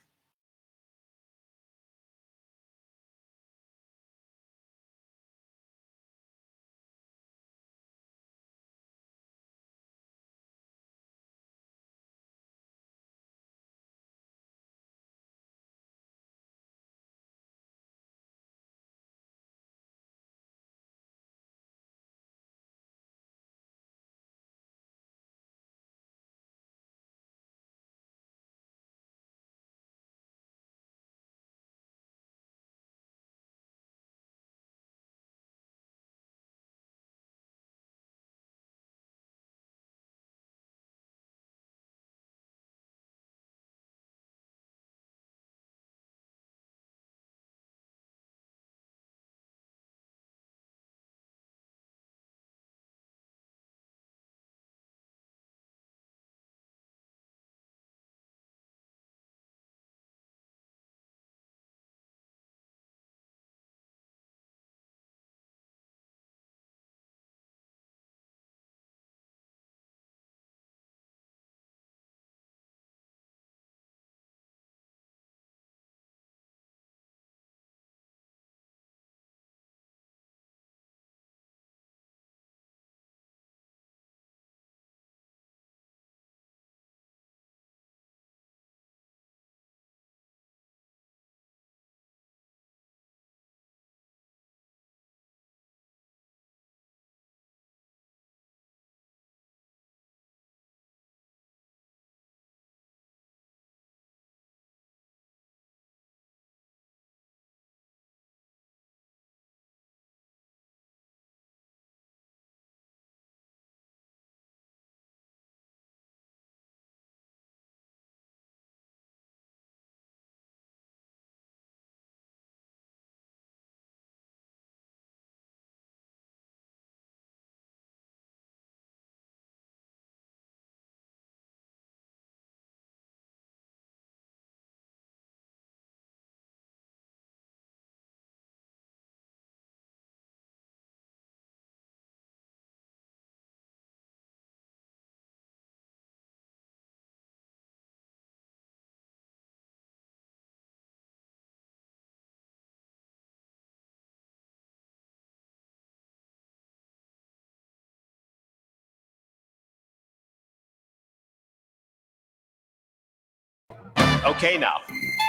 Okay, now,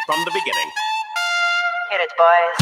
from the beginning. Hit it, boys.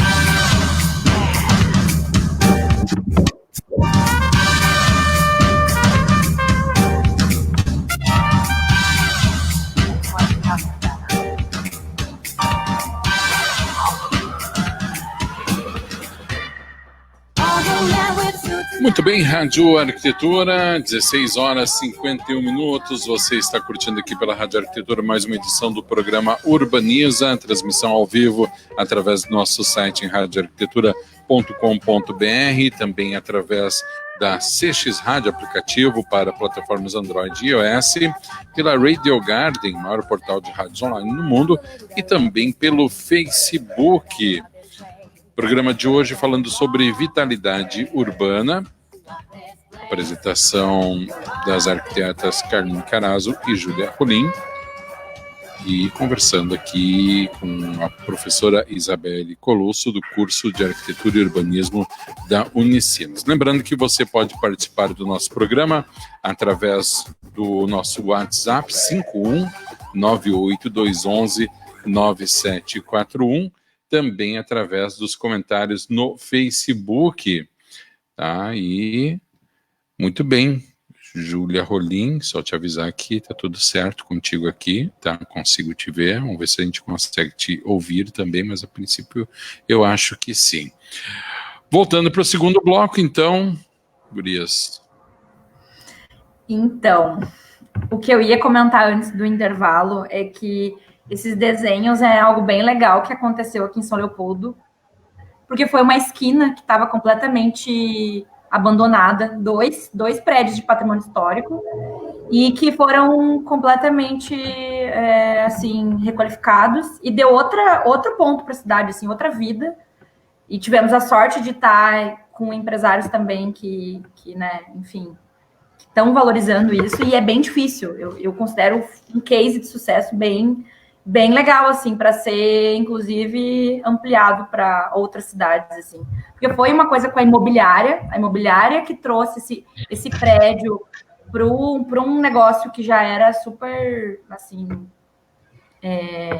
Muito bem, Rádio Arquitetura, 16 horas e 51 minutos. Você está curtindo aqui pela Rádio Arquitetura mais uma edição do programa Urbaniza, transmissão ao vivo através do nosso site em radioarquitetura.com.br, também através da CX Rádio, aplicativo para plataformas Android e iOS, pela Radio Garden, maior portal de rádios online no mundo, e também pelo Facebook. Programa de hoje falando sobre vitalidade urbana, apresentação das arquitetas Carmen Carazo e Júlia Rolim, e conversando aqui com a professora Isabelle Colosso, do curso de Arquitetura e Urbanismo da Unicinos. Lembrando que você pode participar do nosso programa através do nosso WhatsApp 51982119741, também através dos comentários no Facebook, tá? E muito bem, Júlia Rolim, só te avisar que tá tudo certo contigo aqui, tá? Consigo te ver, vamos ver se a gente consegue te ouvir também, mas a princípio eu acho que sim. Voltando para o segundo bloco, então, gurias. Então, o que eu ia comentar antes do intervalo é que esses desenhos é algo bem legal que aconteceu aqui em São Leopoldo, porque foi uma esquina que estava completamente abandonada, dois prédios de patrimônio histórico, e que foram completamente, assim, requalificados, e deu outro ponto para a cidade, assim, outra vida, e tivemos a sorte de estar com empresários também que né, enfim, que estão valorizando isso, e é bem difícil, eu considero um case de sucesso bem legal, assim, para ser, inclusive, ampliado para outras cidades, assim. Porque foi uma coisa com a imobiliária que trouxe esse prédio para um negócio que já era super, assim,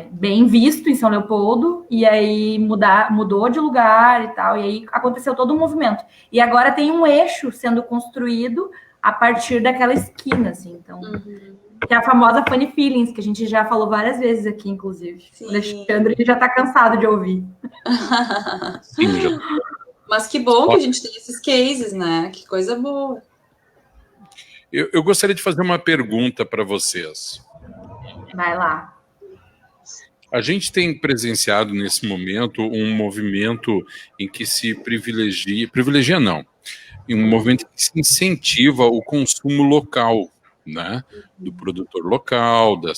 bem visto em São Leopoldo, e aí mudou de lugar e tal, e aí aconteceu todo um movimento. E agora tem um eixo sendo construído a partir daquela esquina, assim, então... Que é a famosa Funny Feelings, que a gente já falou várias vezes aqui, inclusive. Sim. O Alexandre já está cansado de ouvir. Sim, já. Mas que bom que a gente tem esses cases, né? Que coisa boa. Eu gostaria de fazer uma pergunta para vocês. Vai lá. A gente tem presenciado nesse momento um movimento em que se privilegia não, um movimento que se incentiva o consumo local, né, do produtor local, do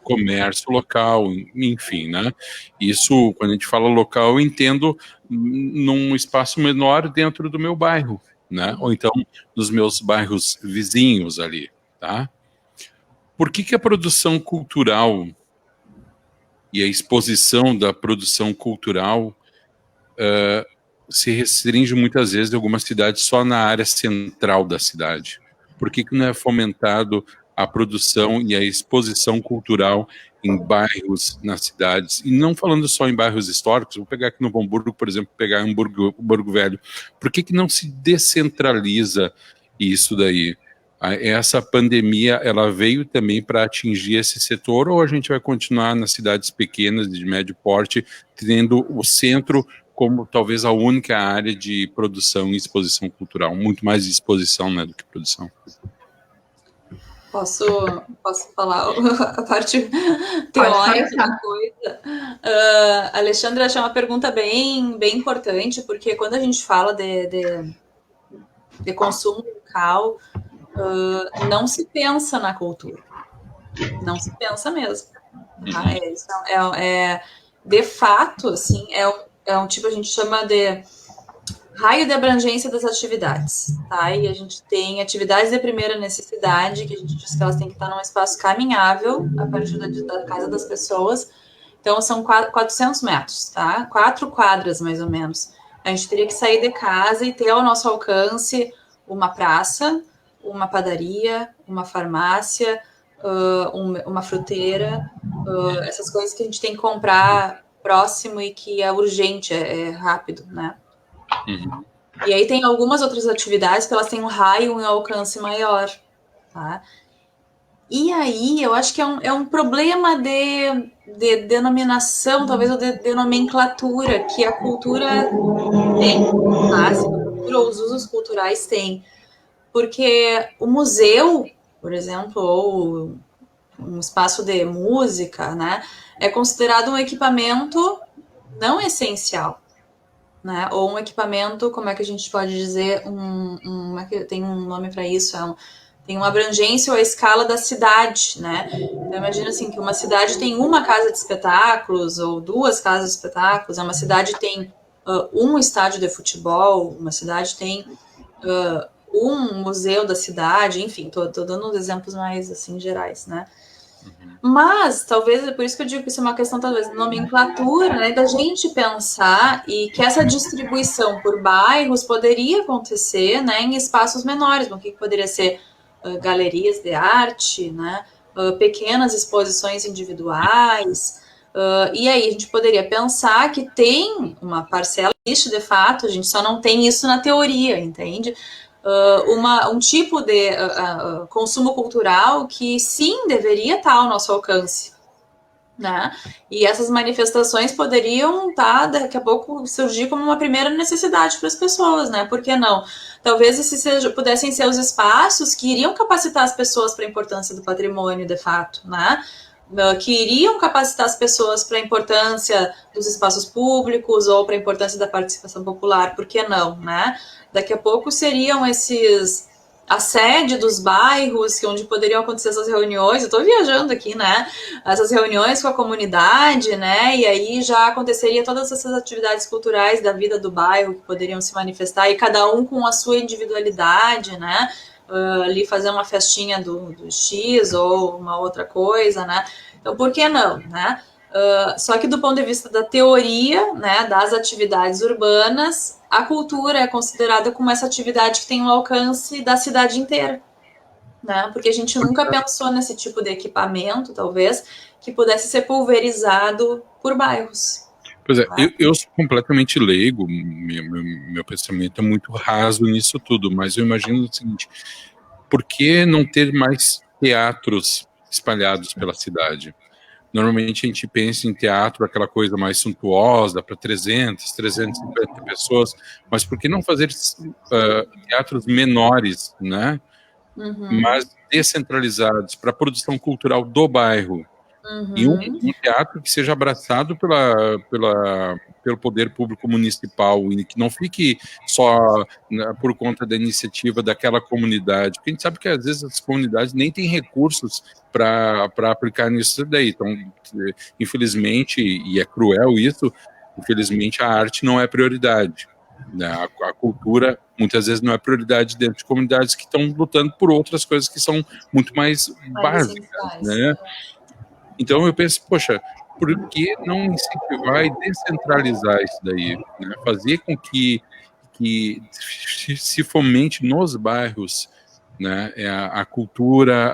comércio local, enfim, né, isso, quando a gente fala local, eu entendo num espaço menor dentro do meu bairro, né, ou então dos meus bairros vizinhos ali, tá? Por que a produção cultural e a exposição da produção cultural se restringe muitas vezes em algumas cidades só na área central da cidade? Por que não é fomentado a produção e a exposição cultural em bairros, nas cidades? E não falando só em bairros históricos, vou pegar aqui no Hamburgo, por exemplo, pegar Hamburgo Velho. Por que não se descentraliza isso daí? Essa pandemia, ela veio também para atingir esse setor, ou a gente vai continuar nas cidades pequenas, de médio porte, tendo o centro como talvez a única área de produção e exposição cultural, muito mais de exposição, né, do que produção? Posso falar a parte teórica da coisa? Alexandra, achei uma pergunta bem importante, porque quando a gente fala de consumo local, não se pensa na cultura. Não se pensa mesmo. Tá? De fato, assim, é um tipo, a gente chama de raio de abrangência das atividades, tá? E a gente tem atividades de primeira necessidade, que a gente diz que elas têm que estar num espaço caminhável, a partir da casa das pessoas. Então, são 400 metros, tá? 4 quadras, mais ou menos. A gente teria que sair de casa e ter ao nosso alcance uma praça, uma padaria, uma farmácia, uma fruteira, essas coisas que a gente tem que comprar próximo e que é urgente, é rápido, né? Uhum. E aí tem algumas outras atividades que elas têm um raio e um alcance maior, tá? E aí eu acho que é um problema de denominação, talvez, ou de nomenclatura, que a cultura tem, tá? A cultura ou os usos culturais têm. Porque o museu, por exemplo, ou um espaço de música, né, é considerado um equipamento não essencial, né, ou um equipamento, como é que a gente pode dizer, tem um nome para isso, tem uma abrangência ou a escala da cidade, né, então imagina assim, que uma cidade tem uma casa de espetáculos, ou duas casas de espetáculos, uma cidade tem um estádio de futebol, uma cidade tem um museu da cidade, enfim, tô dando uns exemplos mais, assim, gerais, né? Mas, talvez, é por isso que eu digo que isso é uma questão, talvez, de nomenclatura, né, da gente pensar e que essa distribuição por bairros poderia acontecer, né, em espaços menores, o que poderia ser galerias de arte, né, pequenas exposições individuais, e aí a gente poderia pensar que tem uma parcela, existe de fato, a gente só não tem isso na teoria, entende? Um tipo de consumo cultural que sim deveria estar ao nosso alcance, né? E essas manifestações poderiam daqui a pouco surgir como uma primeira necessidade para as pessoas, né? Por que não? Talvez esses pudessem ser os espaços que iriam capacitar as pessoas para a importância do patrimônio, de fato, né? Que iriam capacitar as pessoas para a importância dos espaços públicos ou para a importância da participação popular, por que não, né? Daqui a pouco seriam a sede dos bairros, onde poderiam acontecer essas reuniões, eu estou viajando aqui, né, essas reuniões com a comunidade, né, e aí já aconteceria todas essas atividades culturais da vida do bairro que poderiam se manifestar, e cada um com a sua individualidade, né, ali fazer uma festinha do X ou uma outra coisa, né, então por que não, né? Só que do ponto de vista da teoria, né, das atividades urbanas, a cultura é considerada como essa atividade que tem um alcance da cidade inteira, né? Porque a gente nunca pensou nesse tipo de equipamento, talvez, que pudesse ser pulverizado por bairros. Pois é, eu sou completamente leigo, meu pensamento é muito raso nisso tudo, mas eu imagino o seguinte: por que não ter mais teatros espalhados pela cidade? Normalmente a gente pensa em teatro, aquela coisa mais suntuosa, para 350 pessoas, mas por que não fazer teatros menores, né? Mas descentralizados, para a produção cultural do bairro? E um teatro que seja abraçado pelo poder público municipal e que não fique só por conta da iniciativa daquela comunidade, porque a gente sabe que às vezes as comunidades nem têm recursos para aplicar nisso daí. Então, infelizmente, e é cruel isso, infelizmente a arte não é prioridade, né? A cultura muitas vezes não é prioridade dentro de comunidades que estão lutando por outras coisas que são muito mais básicas, né? Então eu penso, poxa, por que não incentivar e descentralizar isso daí, né? Fazer com que se fomente nos bairros, né, a cultura,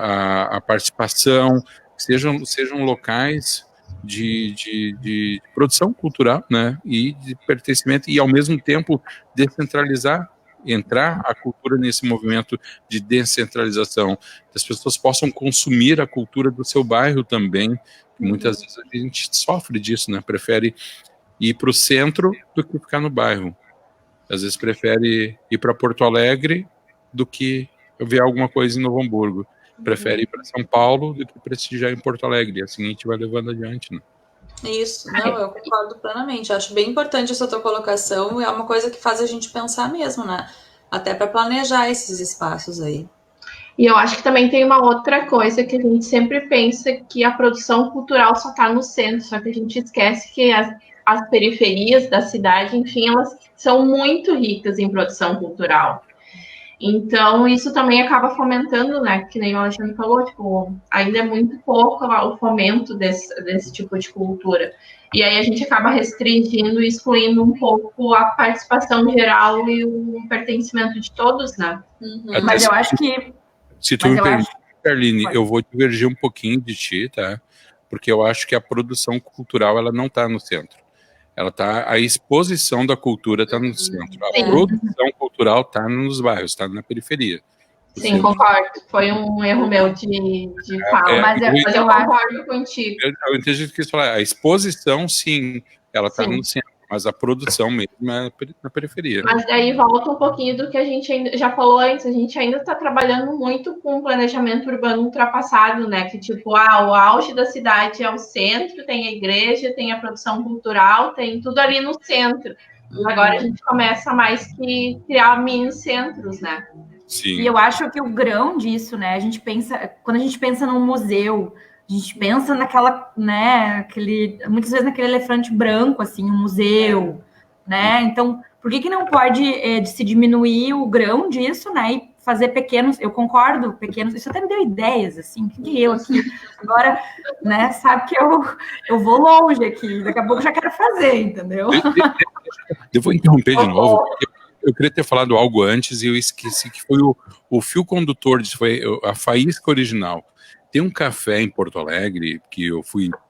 a participação, sejam locais de produção cultural, né, e de pertencimento, e ao mesmo tempo descentralizar, entrar a cultura nesse movimento de descentralização, que as pessoas possam consumir a cultura do seu bairro também. Muitas vezes a gente sofre disso, né? Prefere ir para o centro do que ficar no bairro. Às vezes prefere ir para Porto Alegre do que ver alguma coisa em Novo Hamburgo. Prefere ir para São Paulo do que prestigiar em Porto Alegre. Assim a gente vai levando adiante, né? Isso, não, eu concordo plenamente. Acho bem importante essa tua colocação e é uma coisa que faz a gente pensar mesmo, né? Até para planejar esses espaços aí. E eu acho que também tem uma outra coisa que a gente sempre pensa, que a produção cultural só está no centro, só que a gente esquece que as periferias da cidade, enfim, elas são muito ricas em produção cultural. Então, isso também acaba fomentando, né? Que nem o Alexandre falou, tipo, ainda é muito pouco o fomento desse tipo de cultura. E aí a gente acaba restringindo e excluindo um pouco a participação geral e o pertencimento de todos, né? Mas eu acho que... Se tu me permite, Carline, eu vou divergir um pouquinho de ti, tá? porque eu acho que a produção cultural ela não está no centro. A exposição da cultura está no centro. A produção cultural está nos bairros, está na periferia. Sim, concordo. Foi um erro meu de fala, mas eu concordo contigo. Eu entendi o que você falou. A exposição, sim, ela está no centro, mas a produção mesmo é na periferia. Mas daí volta um pouquinho do que a gente ainda já falou antes. A gente ainda está trabalhando muito com o planejamento urbano ultrapassado, né? Que tipo, o auge da cidade é o centro, tem a igreja, tem a produção cultural, tem tudo ali no centro. Agora a gente começa mais que criar mini centros, né? Sim. E eu acho que o grão disso, né? Quando a gente pensa num museu, a gente pensa naquela, né? Muitas vezes naquele elefante branco, assim, um museu, né? Então, por que não pode se diminuir o grão disso, né? E fazer pequenos, eu concordo, pequenos, isso até me deu ideias, assim, que eu aqui, agora, né, sabe que eu vou longe aqui, daqui a pouco já quero fazer, entendeu? Eu vou interromper de novo, porque eu queria ter falado algo antes e eu esqueci que foi o fio condutor disso, foi a faísca original. Tem um café em Porto Alegre, que eu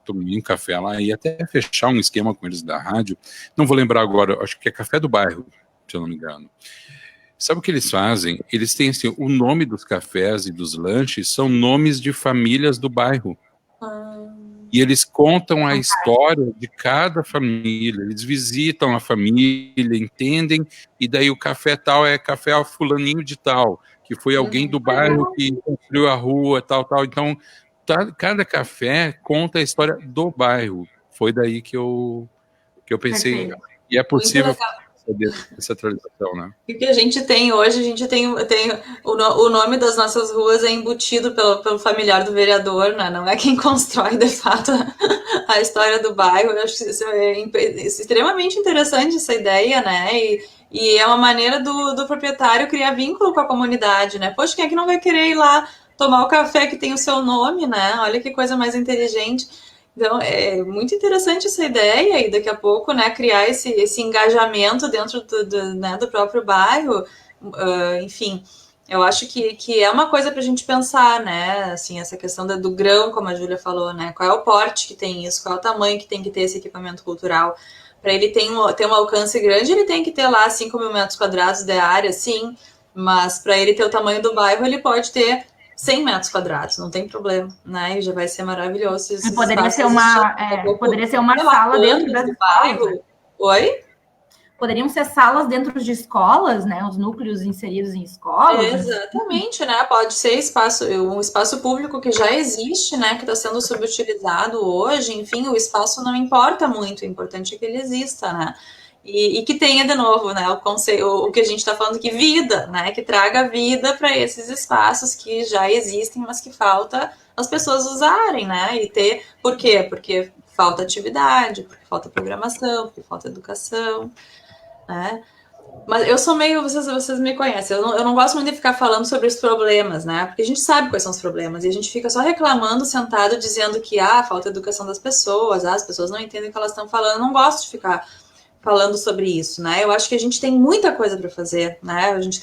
tomei um café lá e até fechar um esquema com eles da rádio, não vou lembrar agora, acho que é Café do Bairro, se eu não me engano. Sabe o que eles fazem? Eles têm assim, o nome dos cafés e dos lanches são nomes de famílias do bairro. E eles contam a história de cada família, eles visitam a família, entendem, e daí o café tal é café ao fulaninho de tal, que foi alguém do bairro que construiu a rua, tal. Então, cada café conta a história do bairro. Foi daí que eu pensei, e é possível fazer essa atualização, né? O que a gente tem hoje, a gente tem o nome das nossas ruas é embutido pelo familiar do vereador, né? Não é quem constrói, de fato, a história do bairro. Eu acho que isso é extremamente interessante, essa ideia, né? E é uma maneira do proprietário criar vínculo com a comunidade, né? Poxa, quem é que não vai querer ir lá tomar o café que tem o seu nome, né? Olha que coisa mais inteligente. Então, é muito interessante essa ideia e daqui a pouco, né, criar esse engajamento dentro do próprio bairro, enfim, eu acho que é uma coisa para a gente pensar, né, assim, essa questão do grão, como a Júlia falou, né, qual é o porte que tem isso, qual é o tamanho que tem que ter esse equipamento cultural. Para ele ter um alcance grande, ele tem que ter lá 5 mil metros quadrados de área, sim, mas para ele ter o tamanho do bairro, ele pode ter 100 metros quadrados, não tem problema, né? E já vai ser maravilhoso. Poderia ser uma sala dentro das escolas. Oi? Poderiam ser salas dentro de escolas, né? Os núcleos inseridos em escolas. Exatamente, né? Pode ser um espaço público que já existe, né? Que está sendo subutilizado hoje. Enfim, o espaço não importa muito, o importante é que ele exista, né? E que tenha, de novo, né, o que a gente está falando, que vida, né, que traga vida para esses espaços que já existem, mas que falta as pessoas usarem, né, e ter, por quê? Porque falta atividade, porque falta programação, porque falta educação, né, mas eu sou meio, vocês me conhecem, eu não gosto muito de ficar falando sobre os problemas, né, porque a gente sabe quais são os problemas, e a gente fica só reclamando, sentado, dizendo que, falta educação das pessoas, as pessoas não entendem o que elas estão falando, eu não gosto de ficar falando sobre isso, né? Eu acho que a gente tem muita coisa para fazer, né? A gente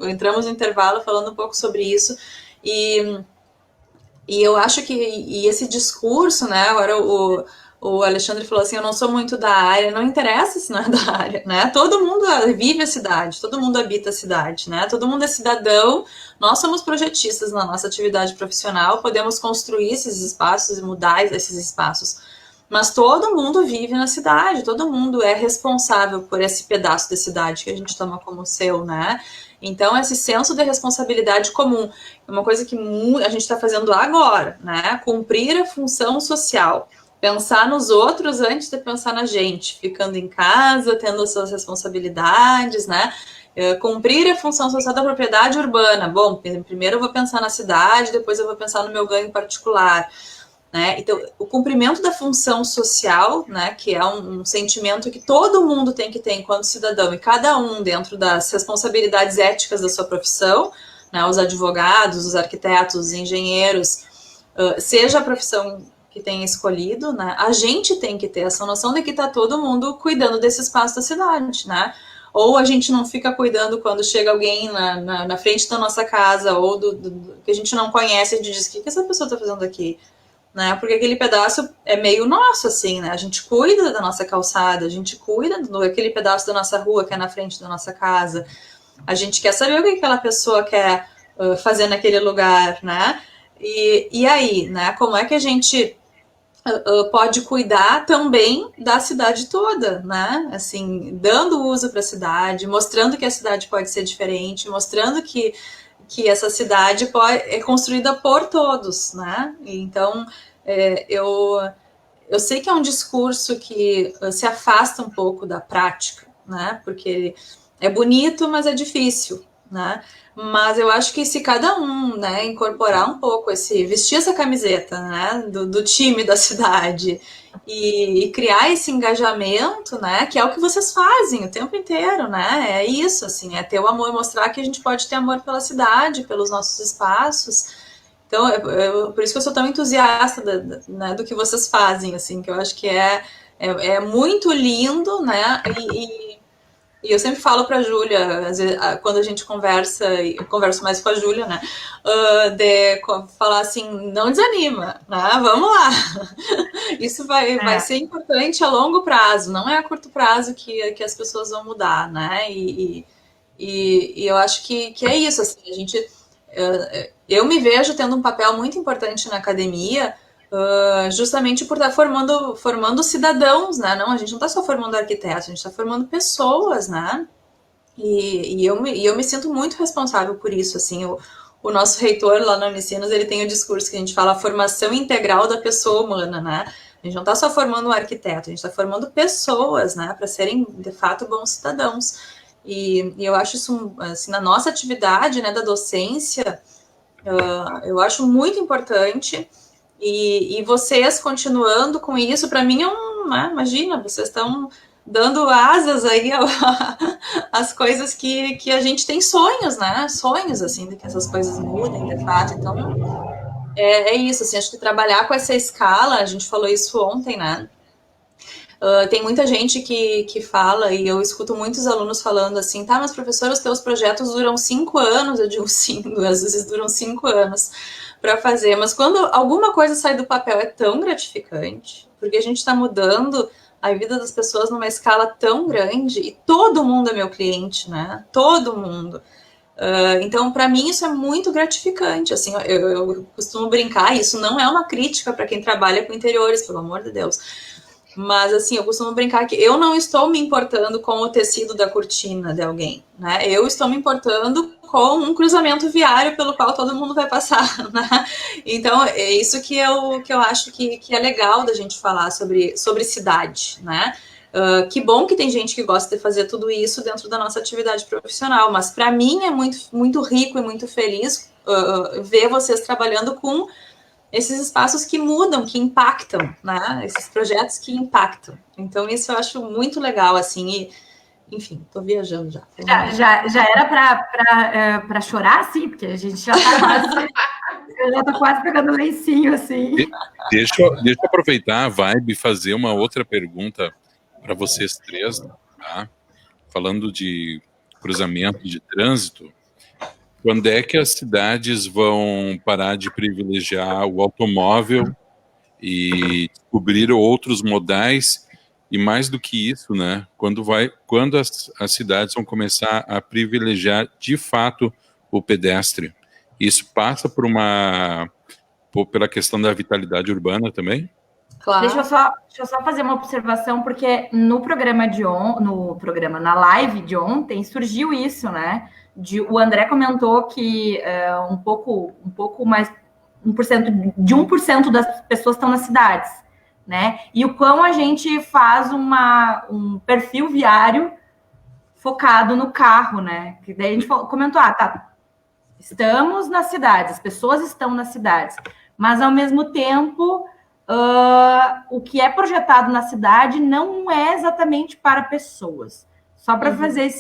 entramos no intervalo falando um pouco sobre isso e eu acho que esse discurso, né? Agora o Alexandre falou assim, eu não sou muito da área, não interessa se não é da área, né? Todo mundo vive a cidade, todo mundo habita a cidade, né? Todo mundo é cidadão, nós somos projetistas na nossa atividade profissional, podemos construir esses espaços e mudar esses espaços. Mas todo mundo vive na cidade, todo mundo é responsável por esse pedaço da cidade que a gente toma como seu, né? Então, esse senso de responsabilidade comum é uma coisa que a gente está fazendo agora, né? Cumprir a função social, pensar nos outros antes de pensar na gente, ficando em casa, tendo as suas responsabilidades, né? Cumprir a função social da propriedade urbana. Bom, primeiro eu vou pensar na cidade, depois eu vou pensar no meu ganho particular. Né? Então, o cumprimento da função social, né, que é um sentimento que todo mundo tem que ter enquanto cidadão, e cada um dentro das responsabilidades éticas da sua profissão, né, os advogados, os arquitetos, os engenheiros, seja a profissão que tenha escolhido, né, a gente tem que ter essa noção de que está todo mundo cuidando desse espaço da cidade, né? Ou a gente não fica cuidando quando chega alguém na frente da nossa casa, ou que a gente não conhece, a gente diz, o que essa pessoa está fazendo aqui? né? Porque aquele pedaço é meio nosso, assim, né? A gente cuida da nossa calçada, a gente cuida daquele pedaço da nossa rua que é na frente da nossa casa. A gente quer saber o que aquela pessoa quer fazer naquele lugar, né? E aí, né? Como é que a gente pode cuidar também da cidade toda, né? Assim, dando uso para a cidade, mostrando que a cidade pode ser diferente, mostrando que essa cidade é construída por todos, né? Então, eu sei que é um discurso que se afasta um pouco da prática, né? Porque é bonito, mas é difícil, né? Mas eu acho que se cada um, né, incorporar um pouco vestir essa camiseta, né, do time da cidade e criar esse engajamento, né, que é o que vocês fazem o tempo inteiro, né, é isso, assim, é ter o amor, mostrar que a gente pode ter amor pela cidade, pelos nossos espaços. Então, por isso que eu sou tão entusiasta né, do que vocês fazem, assim, que eu acho que é muito lindo, né, e eu sempre falo para a Júlia, às vezes, quando a gente conversa, eu converso mais com a Júlia, né? De falar assim, não desanima, né? Vamos lá. Isso vai ser importante a longo prazo, não é a curto prazo que as pessoas vão mudar, né? E eu acho que é isso, assim, a gente... eu me vejo tendo um papel muito importante na academia, justamente por estar formando cidadãos, né? Não, a gente não está só formando arquitetos, a gente está formando pessoas, né? E eu me sinto muito responsável por isso, assim. O nosso reitor lá na Unicinos, ele tem o discurso que a gente fala a formação integral da pessoa humana, né? A gente não está só formando um arquiteto, a gente está formando pessoas, né? Para serem, de fato, bons cidadãos. E eu acho isso, assim, na nossa atividade, né, da docência, eu acho muito importante. E vocês continuando com isso, para mim né, imagina, vocês estão dando asas aí às coisas que a gente tem sonhos, né? Sonhos, assim, de que essas coisas mudem, de fato. Então, é isso, assim, acho que trabalhar com essa escala, a gente falou isso ontem, né? Tem muita gente que fala, e eu escuto muitos alunos falando assim, tá, mas professor, os teus projetos duram 5 anos, eu digo sim, às vezes duram 5 anos para fazer, mas quando alguma coisa sai do papel é tão gratificante, porque a gente está mudando a vida das pessoas numa escala tão grande, e todo mundo é meu cliente, né? Todo mundo. Então, para mim, isso é muito gratificante. Assim, eu costumo brincar, isso não é uma crítica para quem trabalha com interiores, pelo amor de Deus. Mas, assim, eu costumo brincar que eu não estou me importando com o tecido da cortina de alguém, né? Eu estou me importando com um cruzamento viário pelo qual todo mundo vai passar, né? Então, é isso que eu acho que é legal da gente falar sobre cidade, né? Que bom que tem gente que gosta de fazer tudo isso dentro da nossa atividade profissional, mas para mim é muito, muito rico e muito feliz ver vocês trabalhando com esses espaços que mudam, que impactam, né? Esses projetos que impactam. Então, isso eu acho muito legal, assim, e, enfim, tô viajando já. Já era para chorar, sim, porque a gente já tá quase... eu já tô quase pegando lencinho, assim. Deixa eu aproveitar a vibe e fazer uma outra pergunta para vocês três, tá? Falando de cruzamento de trânsito, quando é que as cidades vão parar de privilegiar o automóvel e descobrir outros modais? E mais do que isso, né? Quando as cidades vão começar a privilegiar de fato o pedestre? Isso passa pela questão da vitalidade urbana também? Claro. Deixa eu só fazer uma observação, porque na live de ontem surgiu isso, né? O André comentou que um pouco mais 1% das pessoas estão nas cidades, né? E o quão a gente faz um perfil viário focado no carro, né? Que daí a gente comentou, estamos nas cidades, as pessoas estão nas cidades, mas ao mesmo tempo o que é projetado na cidade não é exatamente para pessoas. Só para fazer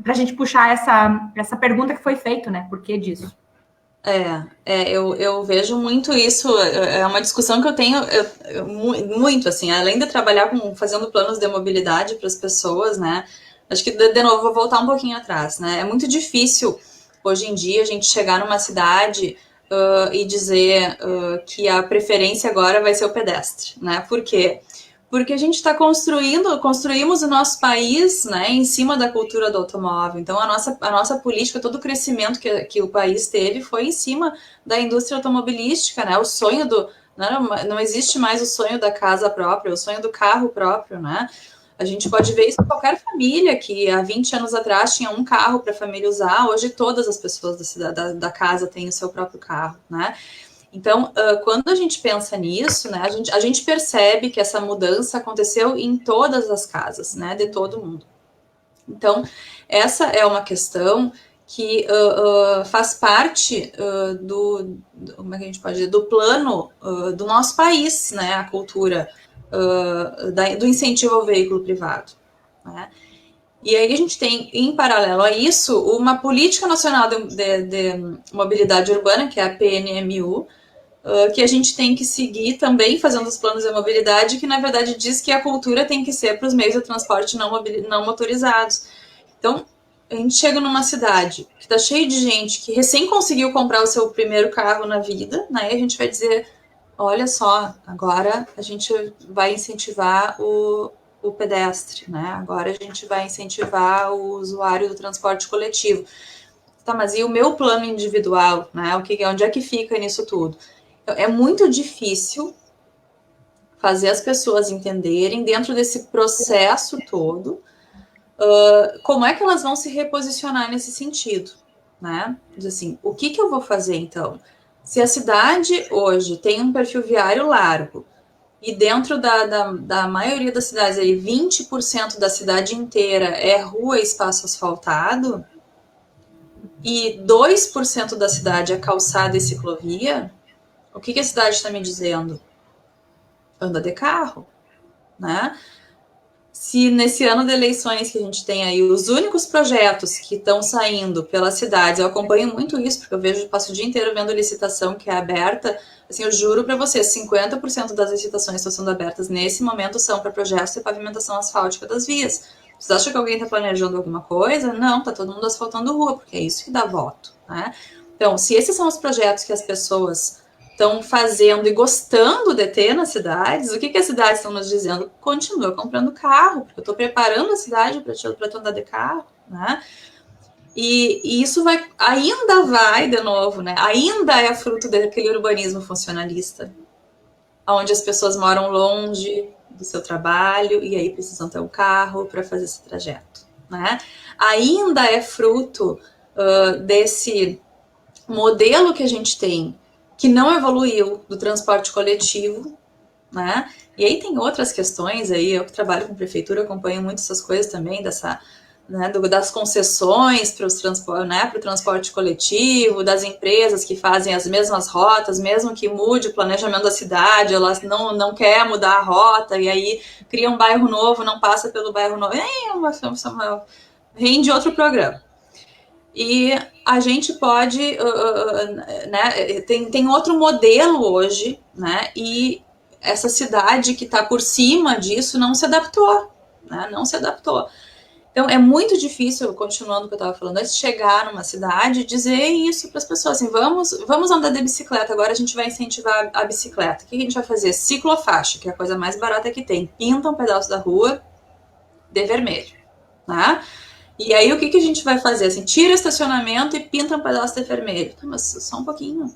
para a gente puxar essa pergunta que foi feita, né? Por que disso? Eu vejo muito isso, é uma discussão que eu tenho muito, assim, além de trabalhar fazendo planos de mobilidade para as pessoas, né? Acho que, de novo, vou voltar um pouquinho atrás, né? É muito difícil, hoje em dia, a gente chegar numa cidade e dizer que a preferência agora vai ser o pedestre, né? Por quê? Porque a gente está construímos o nosso país, né, em cima da cultura do automóvel. Então, a nossa política, todo o crescimento que o país teve foi em cima da indústria automobilística, né? O sonho não existe mais o sonho da casa própria, o sonho do carro próprio, né? A gente pode ver isso em qualquer família, que há 20 anos atrás tinha um carro para a família usar, hoje todas as pessoas da casa têm o seu próprio carro, né? Então, quando a gente pensa nisso, né, a gente percebe que essa mudança aconteceu em todas as casas, né, de todo mundo. Então, essa é uma questão que faz parte como é que a gente pode dizer, do plano do nosso país, né, a cultura do incentivo ao veículo privado, né? E aí a gente tem, em paralelo a isso, uma Política Nacional de Mobilidade Urbana, que é a PNMU, que a gente tem que seguir também fazendo os planos de mobilidade, que na verdade diz que a cultura tem que ser para os meios de transporte não motorizados. Então, a gente chega numa cidade que está cheia de gente que recém conseguiu comprar o seu primeiro carro na vida, né? E a gente vai dizer, olha só, agora a gente vai incentivar o pedestre, né? Agora a gente vai incentivar o usuário do transporte coletivo. Tá, mas e o meu plano individual, né? Onde é que fica nisso tudo? É muito difícil fazer as pessoas entenderem, dentro desse processo todo, como é que elas vão se reposicionar nesse sentido, né? Diz assim, o que eu vou fazer, então? Se a cidade hoje tem um perfil viário largo, e dentro da maioria das cidades, aí, 20% da cidade inteira é rua e espaço asfaltado, e 2% da cidade é calçada e ciclovia, o que a cidade está me dizendo? Anda de carro, né? Se nesse ano de eleições que a gente tem aí, os únicos projetos que estão saindo pelas cidades, eu acompanho muito isso, porque passo o dia inteiro vendo licitação que é aberta, assim, eu juro para vocês, 50% das licitações que estão sendo abertas nesse momento são para projetos de pavimentação asfáltica das vias. Vocês acham que alguém está planejando alguma coisa? Não, está todo mundo asfaltando rua, porque é isso que dá voto, né? Então, se esses são os projetos que as pessoas estão fazendo e gostando de ter nas cidades, o que as cidades estão nos dizendo? Continua comprando carro, porque eu estou preparando a cidade para tu andar de carro, né? E isso ainda vai, de novo, né? Ainda é fruto daquele urbanismo funcionalista, onde as pessoas moram longe do seu trabalho e aí precisam ter um carro para fazer esse trajeto, né? Ainda é fruto desse modelo que a gente tem, que não evoluiu, do transporte coletivo, né? E aí tem outras questões aí, eu que trabalho com prefeitura, acompanho muito essas coisas também, das concessões para o transporte coletivo, das empresas que fazem as mesmas rotas, mesmo que mude o planejamento da cidade, elas não querem mudar a rota, e aí cria um bairro novo, não passa pelo bairro novo, rende outro programa. E a gente pode, né, tem outro modelo hoje, né, e essa cidade que está por cima disso não se adaptou, né, não se adaptou. Então, é muito difícil, continuando o que eu estava falando, antes de chegar numa cidade e dizer isso para as pessoas, assim, vamos andar de bicicleta, agora a gente vai incentivar a bicicleta. O que a gente vai fazer? Ciclofaixa, que é a coisa mais barata que tem. Pinta um pedaço da rua de vermelho, né? E aí, o que a gente vai fazer? Assim, tira o estacionamento e pinta um pedaço de vermelho. Mas só um pouquinho.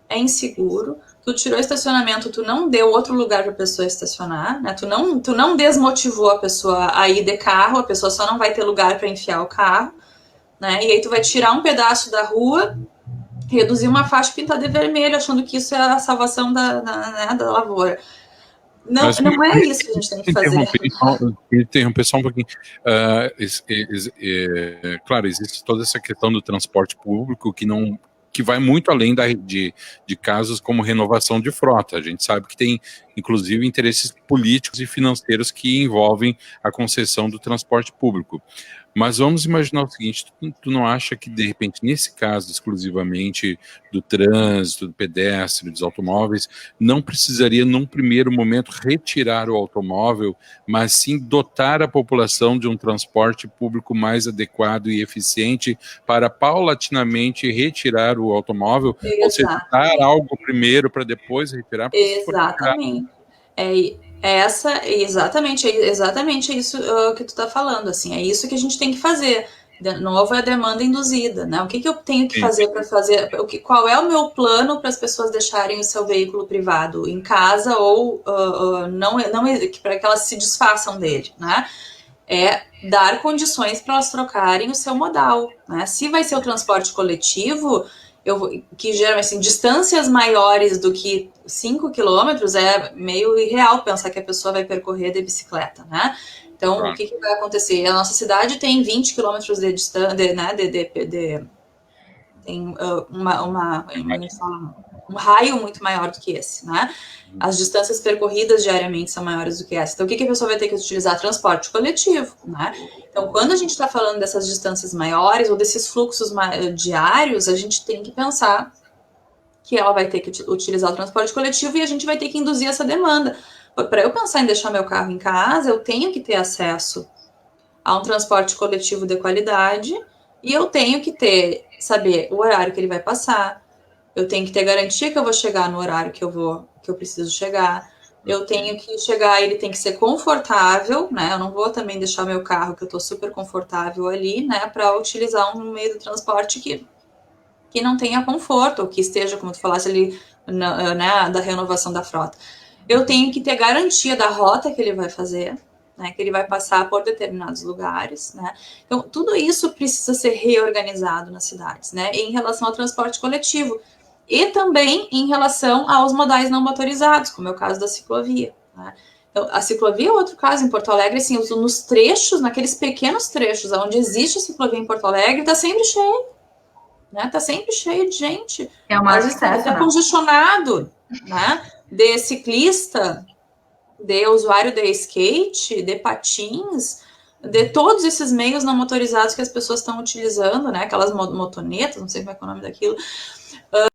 É inseguro. Tu tirou o estacionamento, tu não deu outro lugar para a pessoa estacionar, né? Tu não desmotivou a pessoa a ir de carro, a pessoa só não vai ter lugar para enfiar o carro, né? E aí tu vai tirar um pedaço da rua, reduzir uma faixa e pintar de vermelho, achando que isso é a salvação da lavoura. Não é isso que a gente tem que fazer. Interromper só um pouquinho. Claro, existe toda essa questão do transporte público que vai muito além de casos como renovação de frota. A gente sabe que tem inclusive interesses políticos e financeiros que envolvem a concessão do transporte público. Mas vamos imaginar o seguinte, tu não acha que, de repente, nesse caso exclusivamente do trânsito, do pedestre, dos automóveis, não precisaria, num primeiro momento, retirar o automóvel, mas sim dotar a população de um transporte público mais adequado e eficiente para, paulatinamente, retirar o automóvel? Exatamente. Ou seja, dar algo primeiro para depois retirar? Exatamente. Exatamente isso que tu está falando, assim, é isso que a gente tem que fazer. De novo, é a demanda induzida, né? O que eu tenho que fazer para fazer? Qual é o meu plano para as pessoas deixarem o seu veículo privado em casa ou não para que elas se desfaçam dele, né? É dar condições para elas trocarem o seu modal, né? Se vai ser o transporte coletivo, que geralmente, assim, distâncias maiores do que 5 quilômetros é meio irreal pensar que a pessoa vai percorrer de bicicleta, né? Então, o que vai acontecer? A nossa cidade tem 20 quilômetros de distância, né, tem um raio muito maior do que esse, né? As distâncias percorridas diariamente são maiores do que essa. Então, o que a pessoa vai ter que utilizar? Transporte coletivo, né? Então, quando a gente está falando dessas distâncias maiores ou desses fluxos diários, a gente tem que pensar que ela vai ter que utilizar o transporte coletivo e a gente vai ter que induzir essa demanda. Para eu pensar em deixar meu carro em casa, eu tenho que ter acesso a um transporte coletivo de qualidade e eu tenho que saber o horário que ele vai passar, eu tenho que ter garantia que eu vou chegar no horário que eu preciso chegar, eu tenho que chegar, ele tem que ser confortável, né? Eu não vou também deixar meu carro, que eu tô super confortável ali, né, para utilizar um meio de transporte que não tenha conforto, ou que esteja, como tu falasse ali, né, da renovação da frota. Eu tenho que ter garantia da rota que ele vai fazer, né, que ele vai passar por determinados lugares, né? Então, tudo isso precisa ser reorganizado nas cidades, né, em relação ao transporte coletivo. E também em relação aos modais não motorizados, como é o caso da ciclovia, né? Então, a ciclovia é outro caso em Porto Alegre, assim, nos trechos, naqueles pequenos trechos onde existe a ciclovia em Porto Alegre, tá sempre cheio, né? Tá sempre cheio de gente. É uma acesso, tá congestionado, né? De ciclista, de usuário de skate, de patins, de todos esses meios não motorizados que as pessoas estão utilizando, né? Aquelas motonetas, não sei como é o nome daquilo,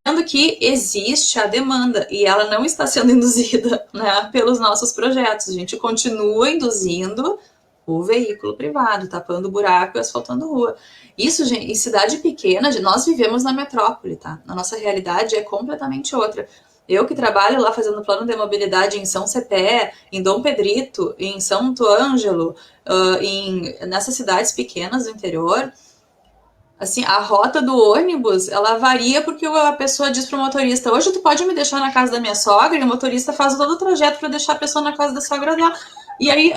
sendo que existe a demanda e ela não está sendo induzida, né, pelos nossos projetos. A gente continua induzindo o veículo privado, tapando buraco e asfaltando rua. Isso, gente, em cidade pequena, nós vivemos na metrópole, tá? A nossa realidade é completamente outra. Eu que trabalho lá fazendo plano de mobilidade em São Cepé, em Dom Pedrito, em São Ângelo, nessas cidades pequenas do interior, assim, a rota do ônibus, ela varia porque a pessoa diz pro motorista, hoje tu pode me deixar na casa da minha sogra, e o motorista faz todo o trajeto para deixar a pessoa na casa da sogra dela. E aí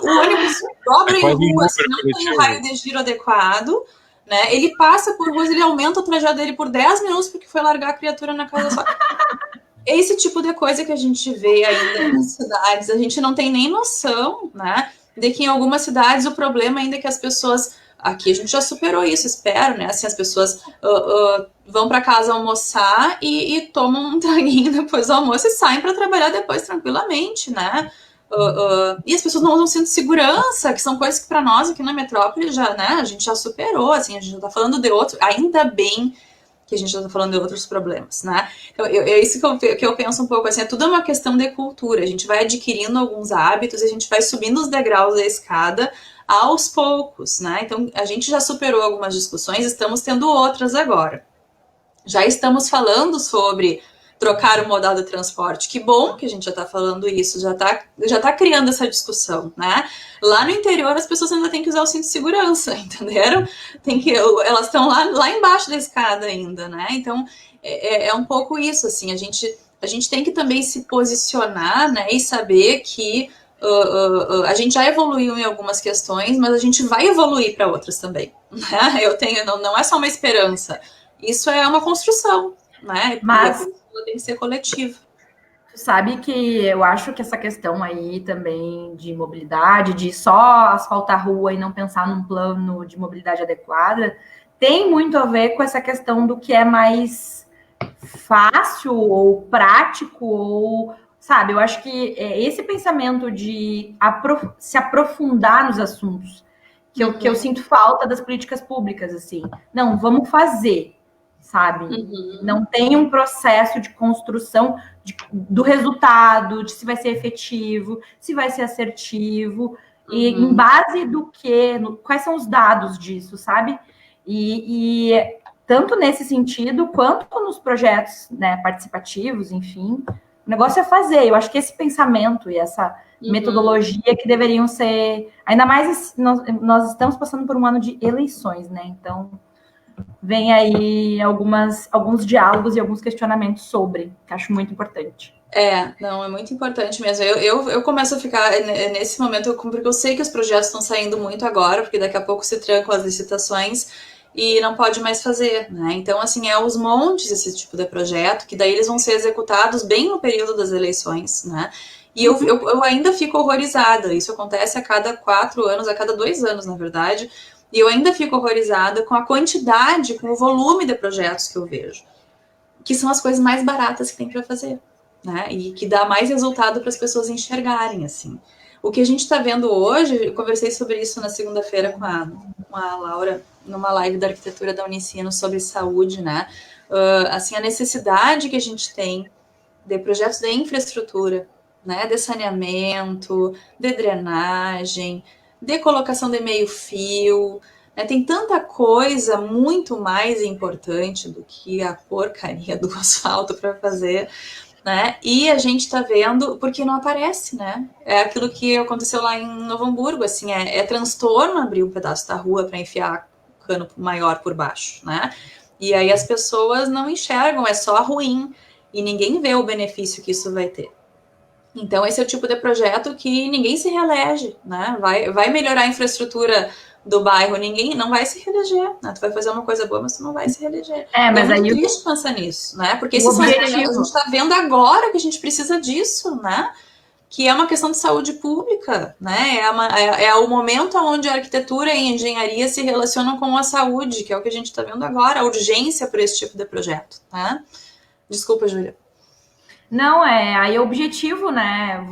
o ônibus dobra em ruas que não tem um raio de giro adequado, né? Ele passa por ruas, ele aumenta o trajeto dele por 10 minutos porque foi largar a criatura na casa da sogra. Esse tipo de coisa que a gente vê ainda nas cidades, a gente não tem nem noção, né, de que em algumas cidades o problema ainda é que as pessoas, aqui a gente já superou isso, espero, né, assim, as pessoas vão para casa almoçar e tomam um traguinho depois do almoço e saem para trabalhar depois tranquilamente, né, e as pessoas não usam cinto de segurança, que são coisas que para nós aqui na metrópole já, né, a gente já superou, assim, a gente já tá falando de outro, ainda bem que a gente já está falando de outros problemas, né? Então, é isso que eu penso um pouco, assim, é tudo uma questão de cultura, a gente vai adquirindo alguns hábitos, a gente vai subindo os degraus da escada aos poucos, né? Então, a gente já superou algumas discussões, estamos tendo outras agora. Já estamos falando sobre trocar o modal de transporte. Que bom que a gente já está falando isso, já tá criando essa discussão, né? Lá no interior as pessoas ainda têm que usar o cinto de segurança, entenderam? Elas estão lá embaixo da escada ainda, né? Então é um pouco isso, assim, a gente tem que também se posicionar, né? E saber que a gente já evoluiu em algumas questões, mas a gente vai evoluir para outras também, né? Não é só uma esperança, isso é uma construção, né? Mas tem que ser coletivo. Tu sabe que eu acho que essa questão aí também de mobilidade, de só asfaltar a rua e não pensar num plano de mobilidade adequada, tem muito a ver com essa questão do que é mais fácil ou prático ou sabe? Eu acho que esse pensamento de se aprofundar nos assuntos, que eu sinto falta das políticas públicas, assim. Não, vamos fazer, sabe? Não tem um processo de construção do resultado, de se vai ser efetivo, se vai ser assertivo, e em base do quê? Quais são os dados disso, sabe? E tanto nesse sentido, quanto nos projetos, né, participativos, enfim, o negócio é fazer. Eu acho que esse pensamento e essa metodologia que deveriam ser... Ainda mais nós estamos passando por um ano de eleições, né? Então, vem aí alguns diálogos e alguns questionamentos sobre, que acho muito importante. Não, é muito importante mesmo. Eu começo a ficar nesse momento, porque eu sei que os projetos estão saindo muito agora, porque daqui a pouco se trancam as licitações e não pode mais fazer, né? Então, assim, os montes esse tipo de projeto, que daí eles vão ser executados bem no período das eleições, né? E eu ainda fico horrorizada. Isso acontece a cada 4 anos, a cada 2 anos, na verdade. E eu ainda fico horrorizada com a quantidade, com o volume de projetos que eu vejo. Que são as coisas mais baratas que tem para fazer, né? E que dá mais resultado para as pessoas enxergarem, assim. O que a gente está vendo hoje, eu conversei sobre isso na segunda-feira com a Laura, numa live da arquitetura da Unicino sobre saúde, né? Assim, a necessidade que a gente tem de projetos de infraestrutura, né, de saneamento, de drenagem, de colocação de meio-fio, né, tem tanta coisa muito mais importante do que a porcaria do asfalto para fazer, né, e a gente está vendo, porque não aparece, né, é aquilo que aconteceu lá em Novo Hamburgo, assim, é transtorno abrir um pedaço da rua para enfiar cano maior por baixo, né, e aí as pessoas não enxergam, é só ruim, e ninguém vê o benefício que isso vai ter. Então, esse é o tipo de projeto que ninguém se reelege, né? Vai melhorar a infraestrutura do bairro, ninguém não vai se reeleger, né? Tu vai fazer uma coisa boa, mas tu não vai se reeleger. Mas é muito triste pensar nisso, né? Porque esses projetos a gente está vendo agora que a gente precisa disso, né? Que é uma questão de saúde pública, né? É o momento onde a arquitetura e a engenharia se relacionam com a saúde, que é o que a gente está vendo agora, a urgência por esse tipo de projeto, tá? Desculpa, Júlia. Não, aí o objetivo, né,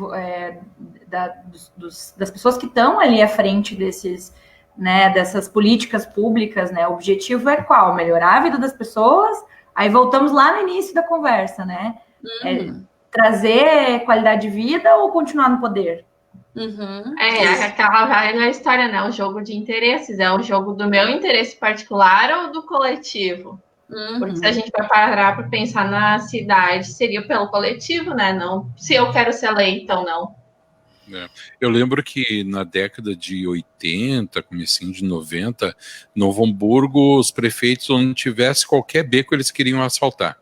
das pessoas que estão ali à frente dessas políticas públicas, né, o objetivo é qual? Melhorar a vida das pessoas, aí voltamos lá no início da conversa, né, trazer qualidade de vida ou continuar no poder? Aquela velha história, né, o jogo de interesses, é o jogo do meu interesse particular ou do coletivo? Porque se a gente vai parar para pensar na cidade, seria pelo coletivo, né? Não se eu quero ser eleita ou não. Eu lembro que na década de 80, comecinho de 90, Novo Hamburgo, os prefeitos, onde tivesse qualquer beco, eles queriam asfaltar.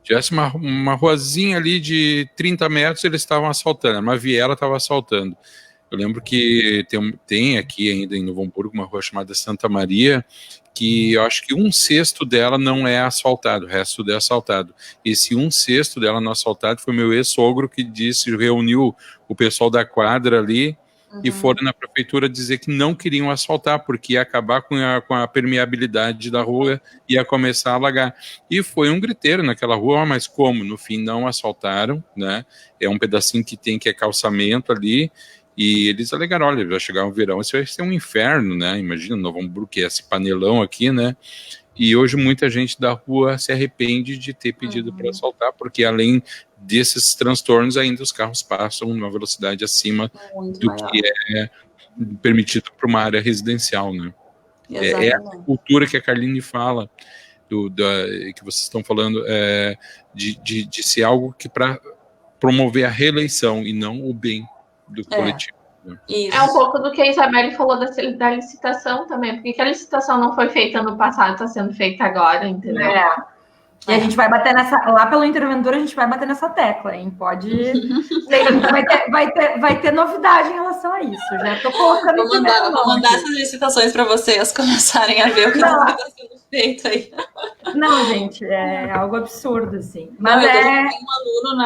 Tivesse uma ruazinha ali de 30 metros, eles estavam asfaltando, uma viela estava asfaltando. Eu lembro que tem aqui ainda em Novo Hamburgo uma rua chamada Santa Maria, que eu acho que 1/6 dela não é asfaltado, o resto tudo é asfaltado. Esse 1/6 dela não asfaltado foi meu ex-sogro que reuniu o pessoal da quadra ali e foram na prefeitura dizer que não queriam asfaltar, porque ia acabar com a permeabilidade da rua, ia começar a alagar. E foi um griteiro naquela rua, mas como? No fim não asfaltaram, né? É um pedacinho que é calçamento ali. E eles alegaram, olha, vai chegar o verão, isso vai ser um inferno, né? Imagina, Novo Hamburgo, que é esse panelão aqui, né? E hoje muita gente da rua se arrepende de ter pedido para asfaltar, porque além desses transtornos, ainda os carros passam numa velocidade acima do que é permitido para uma área residencial, né? É a cultura que a Carline fala, que vocês estão falando, de ser algo que para promover a reeleição e não o bem do coletivo. É um pouco do que a Isabelle falou da licitação também, porque a licitação não foi feita no passado, está sendo feita agora, entendeu? E a gente vai bater lá pelo interventor, a gente vai bater nessa tecla, hein? Pode. vai ter novidade em relação a isso. Já estou colocando. Vou mandar essas licitações para vocês começarem a ver o que está sendo feito aí. Não, gente, é algo absurdo, assim. Mas não, eu tenho um aluno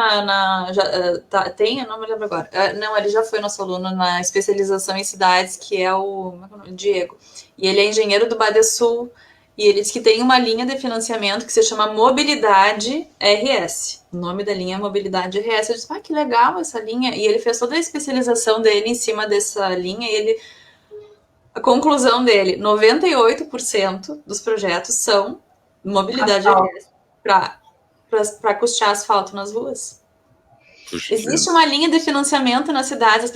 eu não me lembro agora. Não, ele já foi nosso aluno na especialização em cidades, que é o Diego. E ele é engenheiro do Badesul. E ele diz que tem uma linha de financiamento que se chama Mobilidade RS. O nome da linha é Mobilidade RS. Eu disse, que legal essa linha. E ele fez toda a especialização dele em cima dessa linha. E a conclusão dele, 98% dos projetos são Mobilidade RS para custear asfalto nas ruas. Existe uma linha de financiamento nas cidades,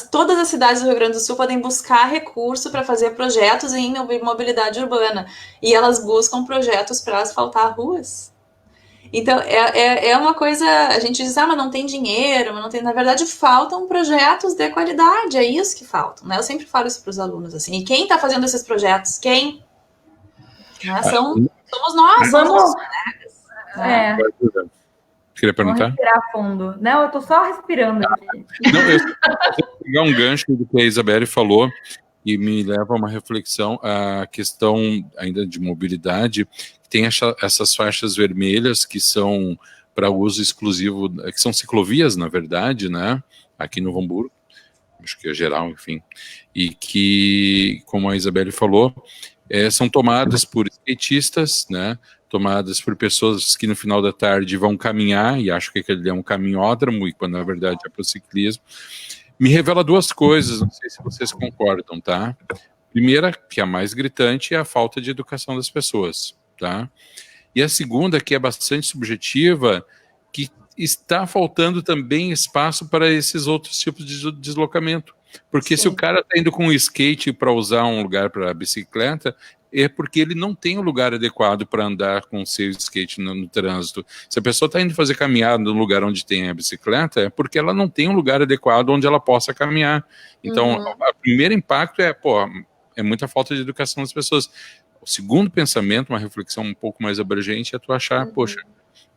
todas as cidades do Rio Grande do Sul podem buscar recurso para fazer projetos em mobilidade urbana, e elas buscam projetos para asfaltar ruas. Então, é uma coisa, a gente diz, mas não tem dinheiro, mas não tem, na verdade, faltam projetos de qualidade, é isso que faltam, né? Eu sempre falo isso para os alunos, assim, e quem está fazendo esses projetos? Quem? Né? Somos nós, somos os colegas. Queria perguntar? Vamos respirar fundo. Não, eu tô só respirando aqui. Não, eu vou pegar um gancho do que a Isabelle falou e me leva a uma reflexão, a questão ainda de mobilidade, tem essas faixas vermelhas que são para uso exclusivo, que são ciclovias, na verdade, né, aqui no Novo Hamburgo, acho que é geral, enfim, e que, como a Isabelle falou, são tomadas por skatistas, né, tomadas por pessoas que no final da tarde vão caminhar, e acho que aquele é um caminhódromo, e quando na verdade é para o ciclismo. Me revela duas coisas, não sei se vocês concordam, tá? Primeira, que é a mais gritante, é a falta de educação das pessoas, tá? E a segunda, que é bastante subjetiva, que está faltando também espaço para esses outros tipos de deslocamento. Porque se o cara está indo com um skate para usar um lugar para bicicleta, é porque ele não tem um lugar adequado para andar com o seu skate no trânsito. Se a pessoa está indo fazer caminhada no lugar onde tem a bicicleta, é porque ela não tem um lugar adequado onde ela possa caminhar. Então, o primeiro impacto é muita falta de educação das pessoas. O segundo pensamento, uma reflexão um pouco mais abrangente, é tu achar, poxa,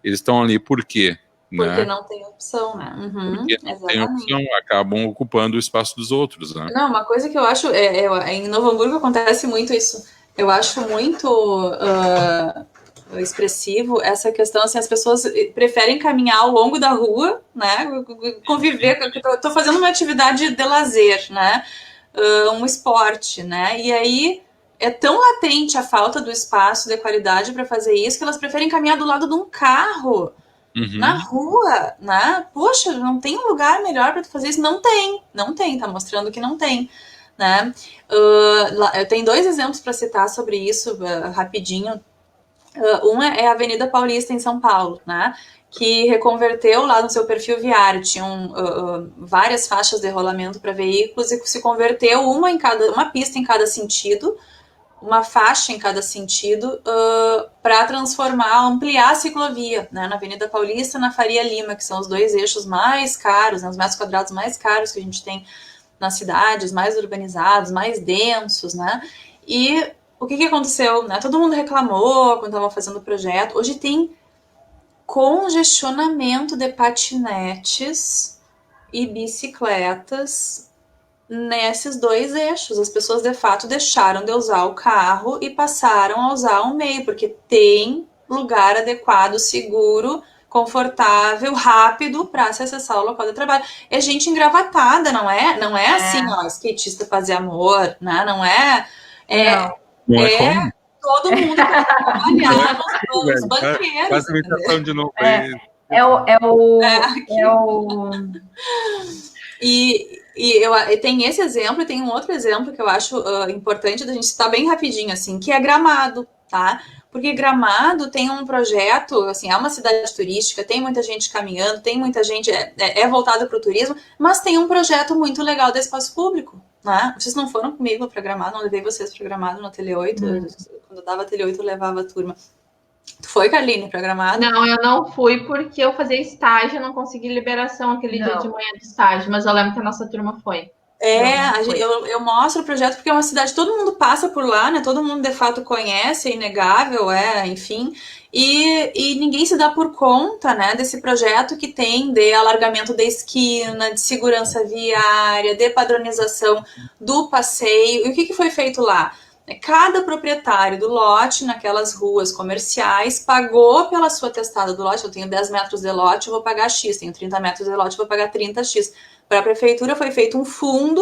eles estão ali por quê? Porque não tem opção, né? Porque não tem opção, acabam ocupando o espaço dos outros, né? Não, uma coisa que eu acho, em Novo Hamburgo acontece muito isso. Eu acho muito expressivo essa questão, assim, as pessoas preferem caminhar ao longo da rua, né? Conviver, eu tô fazendo uma atividade de lazer, né? Um esporte, né? E aí é tão latente a falta do espaço de qualidade para fazer isso que elas preferem caminhar do lado de um carro. Na rua, né? Poxa, não tem um lugar melhor para tu fazer isso? Não tem, tá mostrando que não tem, né? Eu tenho dois exemplos para citar sobre isso, rapidinho. Um é a Avenida Paulista em São Paulo, né? Que reconverteu lá no seu perfil viário, tinham várias faixas de rolamento para veículos e se converteu uma pista em cada sentido, uma faixa em cada sentido, para ampliar a ciclovia, né, na Avenida Paulista e na Faria Lima, que são os dois eixos mais caros, né, os metros quadrados mais caros que a gente tem nas cidades, mais urbanizados, mais densos, né, e o que aconteceu, né, todo mundo reclamou quando estava fazendo o projeto, hoje tem congestionamento de patinetes e bicicletas nesses dois eixos. As pessoas de fato deixaram de usar o carro e passaram a usar o meio, porque tem lugar adequado, seguro, confortável, rápido para se acessar o local de trabalho. É gente engravatada, não é assim, ó, skatista fazer amor, né? Não é como? Todo mundo para trabalhar nos banqueiros. Faz a imitação de novo. E tem esse exemplo e tem um outro exemplo que eu acho importante da gente citar bem rapidinho, assim, que é Gramado, tá? Porque Gramado tem um projeto, assim, é uma cidade turística, tem muita gente caminhando, tem muita gente, é voltado para o turismo, mas tem um projeto muito legal de espaço público, né? Vocês não foram comigo para Gramado, não levei vocês para Gramado no Tele 8, quando eu dava Tele 8 eu levava a turma. Tu foi, Carline, pra Gramado? Não, eu não fui porque eu fazia estágio, eu não consegui liberação aquele dia de manhã de estágio, mas eu lembro que a nossa turma foi. Eu mostro o projeto porque é uma cidade, todo mundo passa por lá, né? Todo mundo de fato conhece, é inegável, enfim. E ninguém se dá por conta, né, desse projeto que tem de alargamento da esquina, de segurança viária, de padronização do passeio. E o que foi feito lá? Cada proprietário do lote naquelas ruas comerciais pagou pela sua testada do lote. Eu tenho 10 metros de lote, eu vou pagar X. Tenho 30 metros de lote, eu vou pagar 30X. Para a prefeitura foi feito um fundo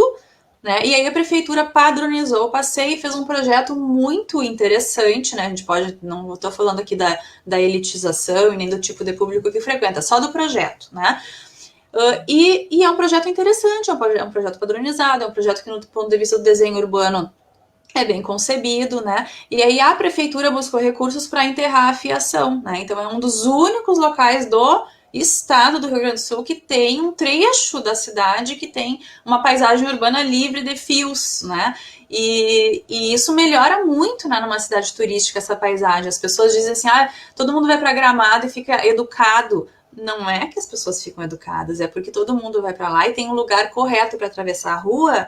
né? E aí a prefeitura padronizou o passeio e fez um projeto muito interessante, né? A gente pode, não estou falando aqui da elitização e nem do tipo de público que frequenta, só do projeto, né? E é um projeto interessante, é um projeto padronizado, é um projeto que, no ponto de vista do desenho urbano, é bem concebido, né? E aí a prefeitura buscou recursos para enterrar a fiação, né? Então é um dos únicos locais do estado do Rio Grande do Sul que tem um trecho da cidade que tem uma paisagem urbana livre de fios, né? E isso melhora muito, né, numa cidade turística, essa paisagem. As pessoas dizem assim, todo mundo vai para Gramado e fica educado. Não é que as pessoas ficam educadas, é porque todo mundo vai para lá e tem um lugar correto para atravessar a rua,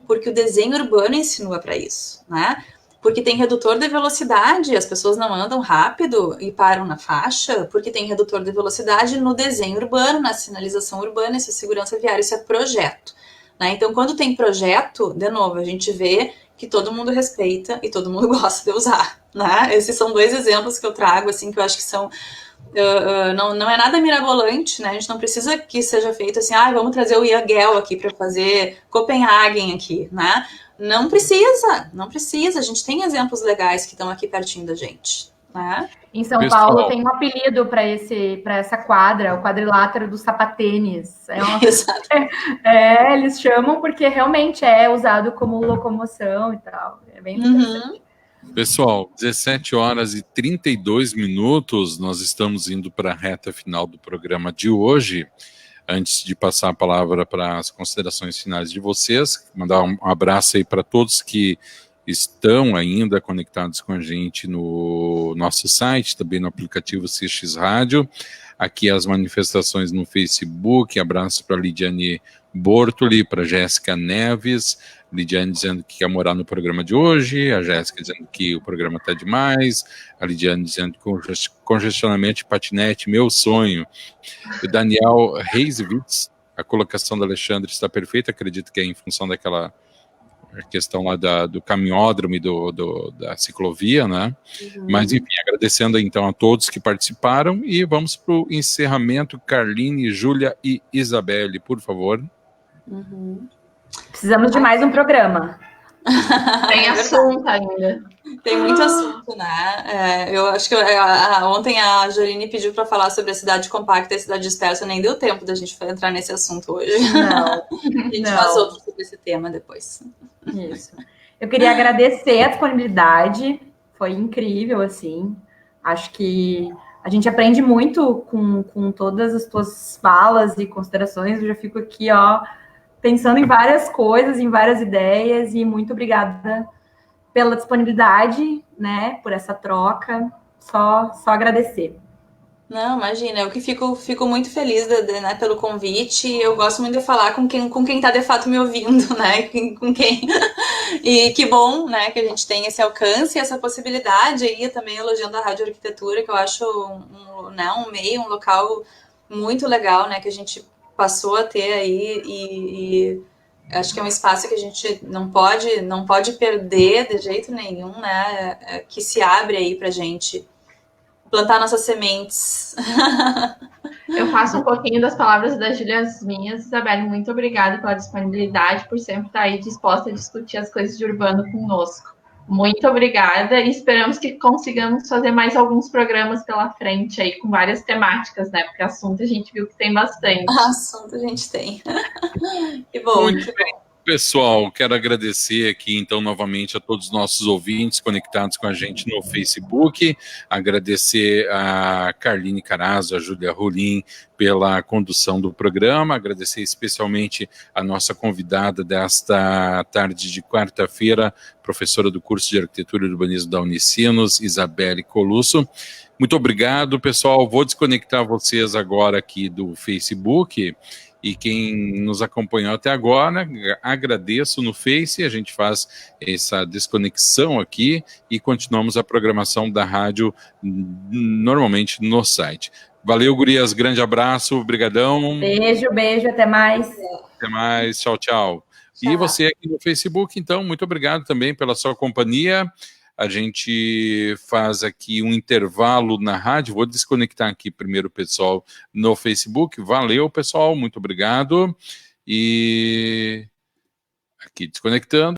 porque o desenho urbano insinua para isso, né? Porque tem redutor de velocidade, as pessoas não andam rápido e param na faixa, porque tem redutor de velocidade no desenho urbano, na sinalização urbana, isso é segurança viária, isso é projeto, né? Então, quando tem projeto, de novo, a gente vê que todo mundo respeita e todo mundo gosta de usar, né? Esses são 2 exemplos que eu trago, assim, que eu acho que são... não é nada mirabolante, né? A gente não precisa que seja feito assim, vamos trazer o Iagel aqui para fazer Copenhagen aqui, né? Não precisa. A gente tem exemplos legais que estão aqui pertinho da gente, né? Em São Paulo tem um apelido para essa quadra, o quadrilátero dos sapatênis. Eles chamam porque realmente é usado como locomoção e tal. É bem interessante. Pessoal, 17 horas e 32 minutos, nós estamos indo para a reta final do programa de hoje. Antes de passar a palavra para as considerações finais de vocês, mandar um abraço aí para todos que estão ainda conectados com a gente no nosso site, também no aplicativo CX Rádio. Aqui as manifestações no Facebook, abraço para a Lidiane Bortoli, para a Jéssica Neves, Lidiane dizendo que quer morar no programa de hoje, a Jéssica dizendo que o programa está demais, a Lidiane dizendo que congestionamento de patinete, meu sonho. O Daniel Reiswitz, a colocação do Alexandre está perfeita, acredito que é em função daquela questão lá do caminhódromo e da ciclovia, né? Mas, enfim, agradecendo então a todos que participaram e vamos para o encerramento. Carline, Júlia e Isabelle, por favor. Precisamos de mais um programa. Tem assunto ainda. Tem muito assunto, né? Eu acho que ontem a Joline pediu para falar sobre a cidade compacta e a cidade dispersa, nem deu tempo da gente entrar nesse assunto hoje. Não. A gente faz outro sobre esse tema depois. Isso. Eu queria agradecer a disponibilidade, foi incrível, assim. Acho que a gente aprende muito com todas as tuas falas e considerações. Eu já fico aqui, pensando em várias coisas, em várias ideias, e muito obrigada pela disponibilidade, né, por essa troca, só agradecer. Não, imagina, eu que fico muito feliz né, pelo convite. Eu gosto muito de falar com quem está de fato me ouvindo, né? Com quem. E que bom, né, que a gente tem esse alcance e essa possibilidade aí, também elogiando a Rádio Arquitetura, que eu acho um meio, um local muito legal, né? Que a gente passou a ter aí e acho que é um espaço que a gente não pode perder de jeito nenhum, né? Que se abre aí pra gente plantar nossas sementes. Eu faço um pouquinho das palavras da Júlia as minhas. Isabelle, muito obrigada pela disponibilidade, por sempre estar aí disposta a discutir as coisas de urbano conosco. Muito obrigada e esperamos que consigamos fazer mais alguns programas pela frente aí, com várias temáticas, né? Porque assunto a gente viu que tem bastante. Assunto a gente tem. Que bom. Muito bem. Pessoal, quero agradecer aqui, então, novamente a todos os nossos ouvintes conectados com a gente no Facebook, agradecer a Carline Carazo, a Júlia Rolim pela condução do programa, agradecer especialmente a nossa convidada desta tarde de quarta-feira, professora do curso de Arquitetura e Urbanismo da Unicinos, Isabelle Colusso. Muito obrigado, pessoal. Vou desconectar vocês agora aqui do Facebook. E quem nos acompanhou até agora, agradeço no Face, a gente faz essa desconexão aqui e continuamos a programação da rádio normalmente no site. Valeu, gurias, grande abraço, brigadão. Beijo, até mais. Até mais, tchau, tchau. E você aqui no Facebook, então, muito obrigado também pela sua companhia. A gente faz aqui um intervalo na rádio. Vou desconectar aqui primeiro o pessoal no Facebook. Valeu, pessoal. Muito obrigado. E aqui desconectando.